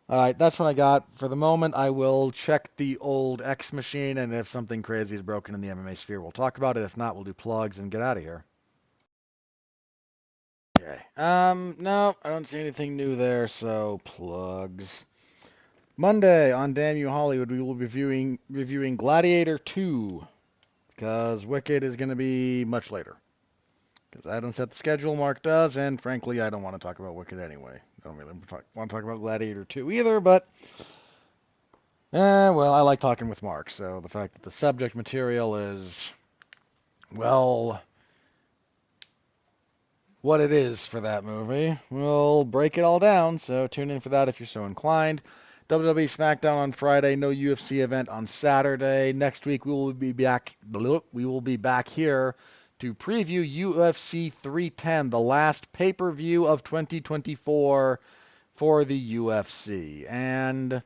All right, that's what I got. For the moment, I will check the old X machine, and if something crazy is broken in the MMA sphere, we'll talk about it. If not, we'll do plugs and get out of here. Okay. No, I don't see anything new there, so plugs. Monday on Damn You Hollywood, we will be reviewing Gladiator 2. Because Wicked is going to be much later. Because I don't set the schedule, Mark does, and frankly, I don't want to talk about Wicked anyway. I don't really want to talk about Gladiator 2 either, but... well, I like talking with Mark, so the fact that the subject material is... well... what it is for that movie, we'll break it all down, so tune in for that if you're so inclined. WWE SmackDown on Friday, no UFC event on Saturday. Next week we will be back here to preview UFC 310, the last pay-per-view of 2024 for the UFC. And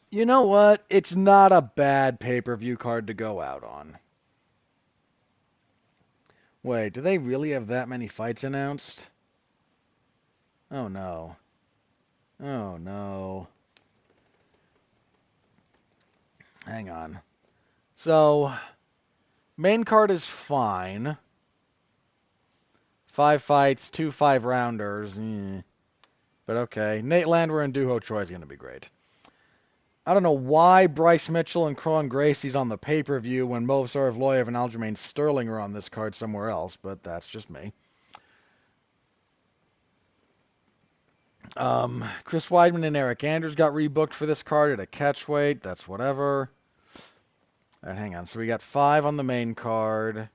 you know what? It's not a bad pay-per-view card to go out on. Wait, do they really have that many fights announced? Oh no. Oh no. Hang on. So, main card is fine. 5 fights, 2 5-rounders. But okay. Nate Landwehr and Doo Ho Choi is going to be great. I don't know why Bryce Mitchell and Kron Gracie's on the pay-per-view when Movsar Evloev and Aljamain Sterling are on this card somewhere else, but that's just me. Chris Weidman and Eric Anders got rebooked for this card at a catchweight. That's whatever. All right, hang on. So we got 5 on the main card.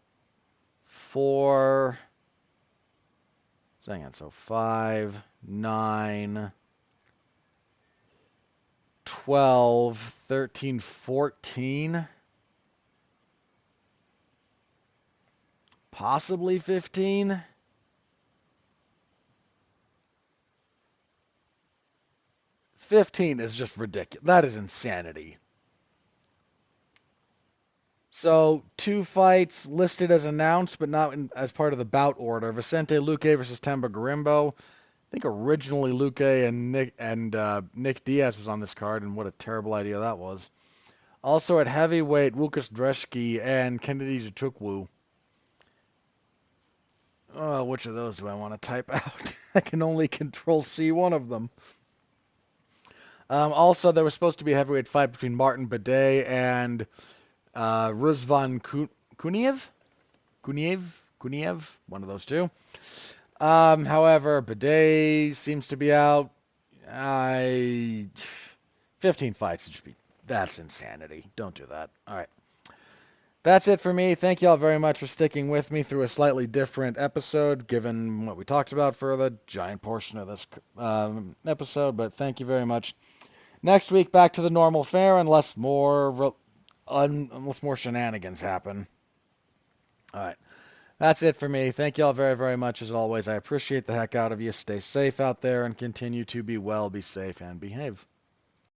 4. So hang on. So 5, 9, 12, 13, 14. Possibly 15. 15 is just ridiculous. That is insanity. So, 2 fights listed as announced, but not as part of the bout order. Vicente Luque versus Temba Garimbo. I think originally Luque and Nick Diaz was on this card, and what a terrible idea that was. Also at heavyweight, Łukasz Dreszki and Kennedy Nzechukwu. Oh, which of those do I want to type out? I can only control C one of them. Also, there was supposed to be a heavyweight fight between Martin Bidet and Rusvan Kuniev, one of those two. However, Bidet seems to be out. 15 fights. That's insanity. Don't do that. All right. That's it for me. Thank you all very much for sticking with me through a slightly different episode, given what we talked about for the giant portion of this episode. But thank you very much. Next week, back to the normal fare, unless more shenanigans happen. All right. That's it for me. Thank you all very, very much as always. I appreciate the heck out of you. Stay safe out there and continue to be well, be safe, and behave.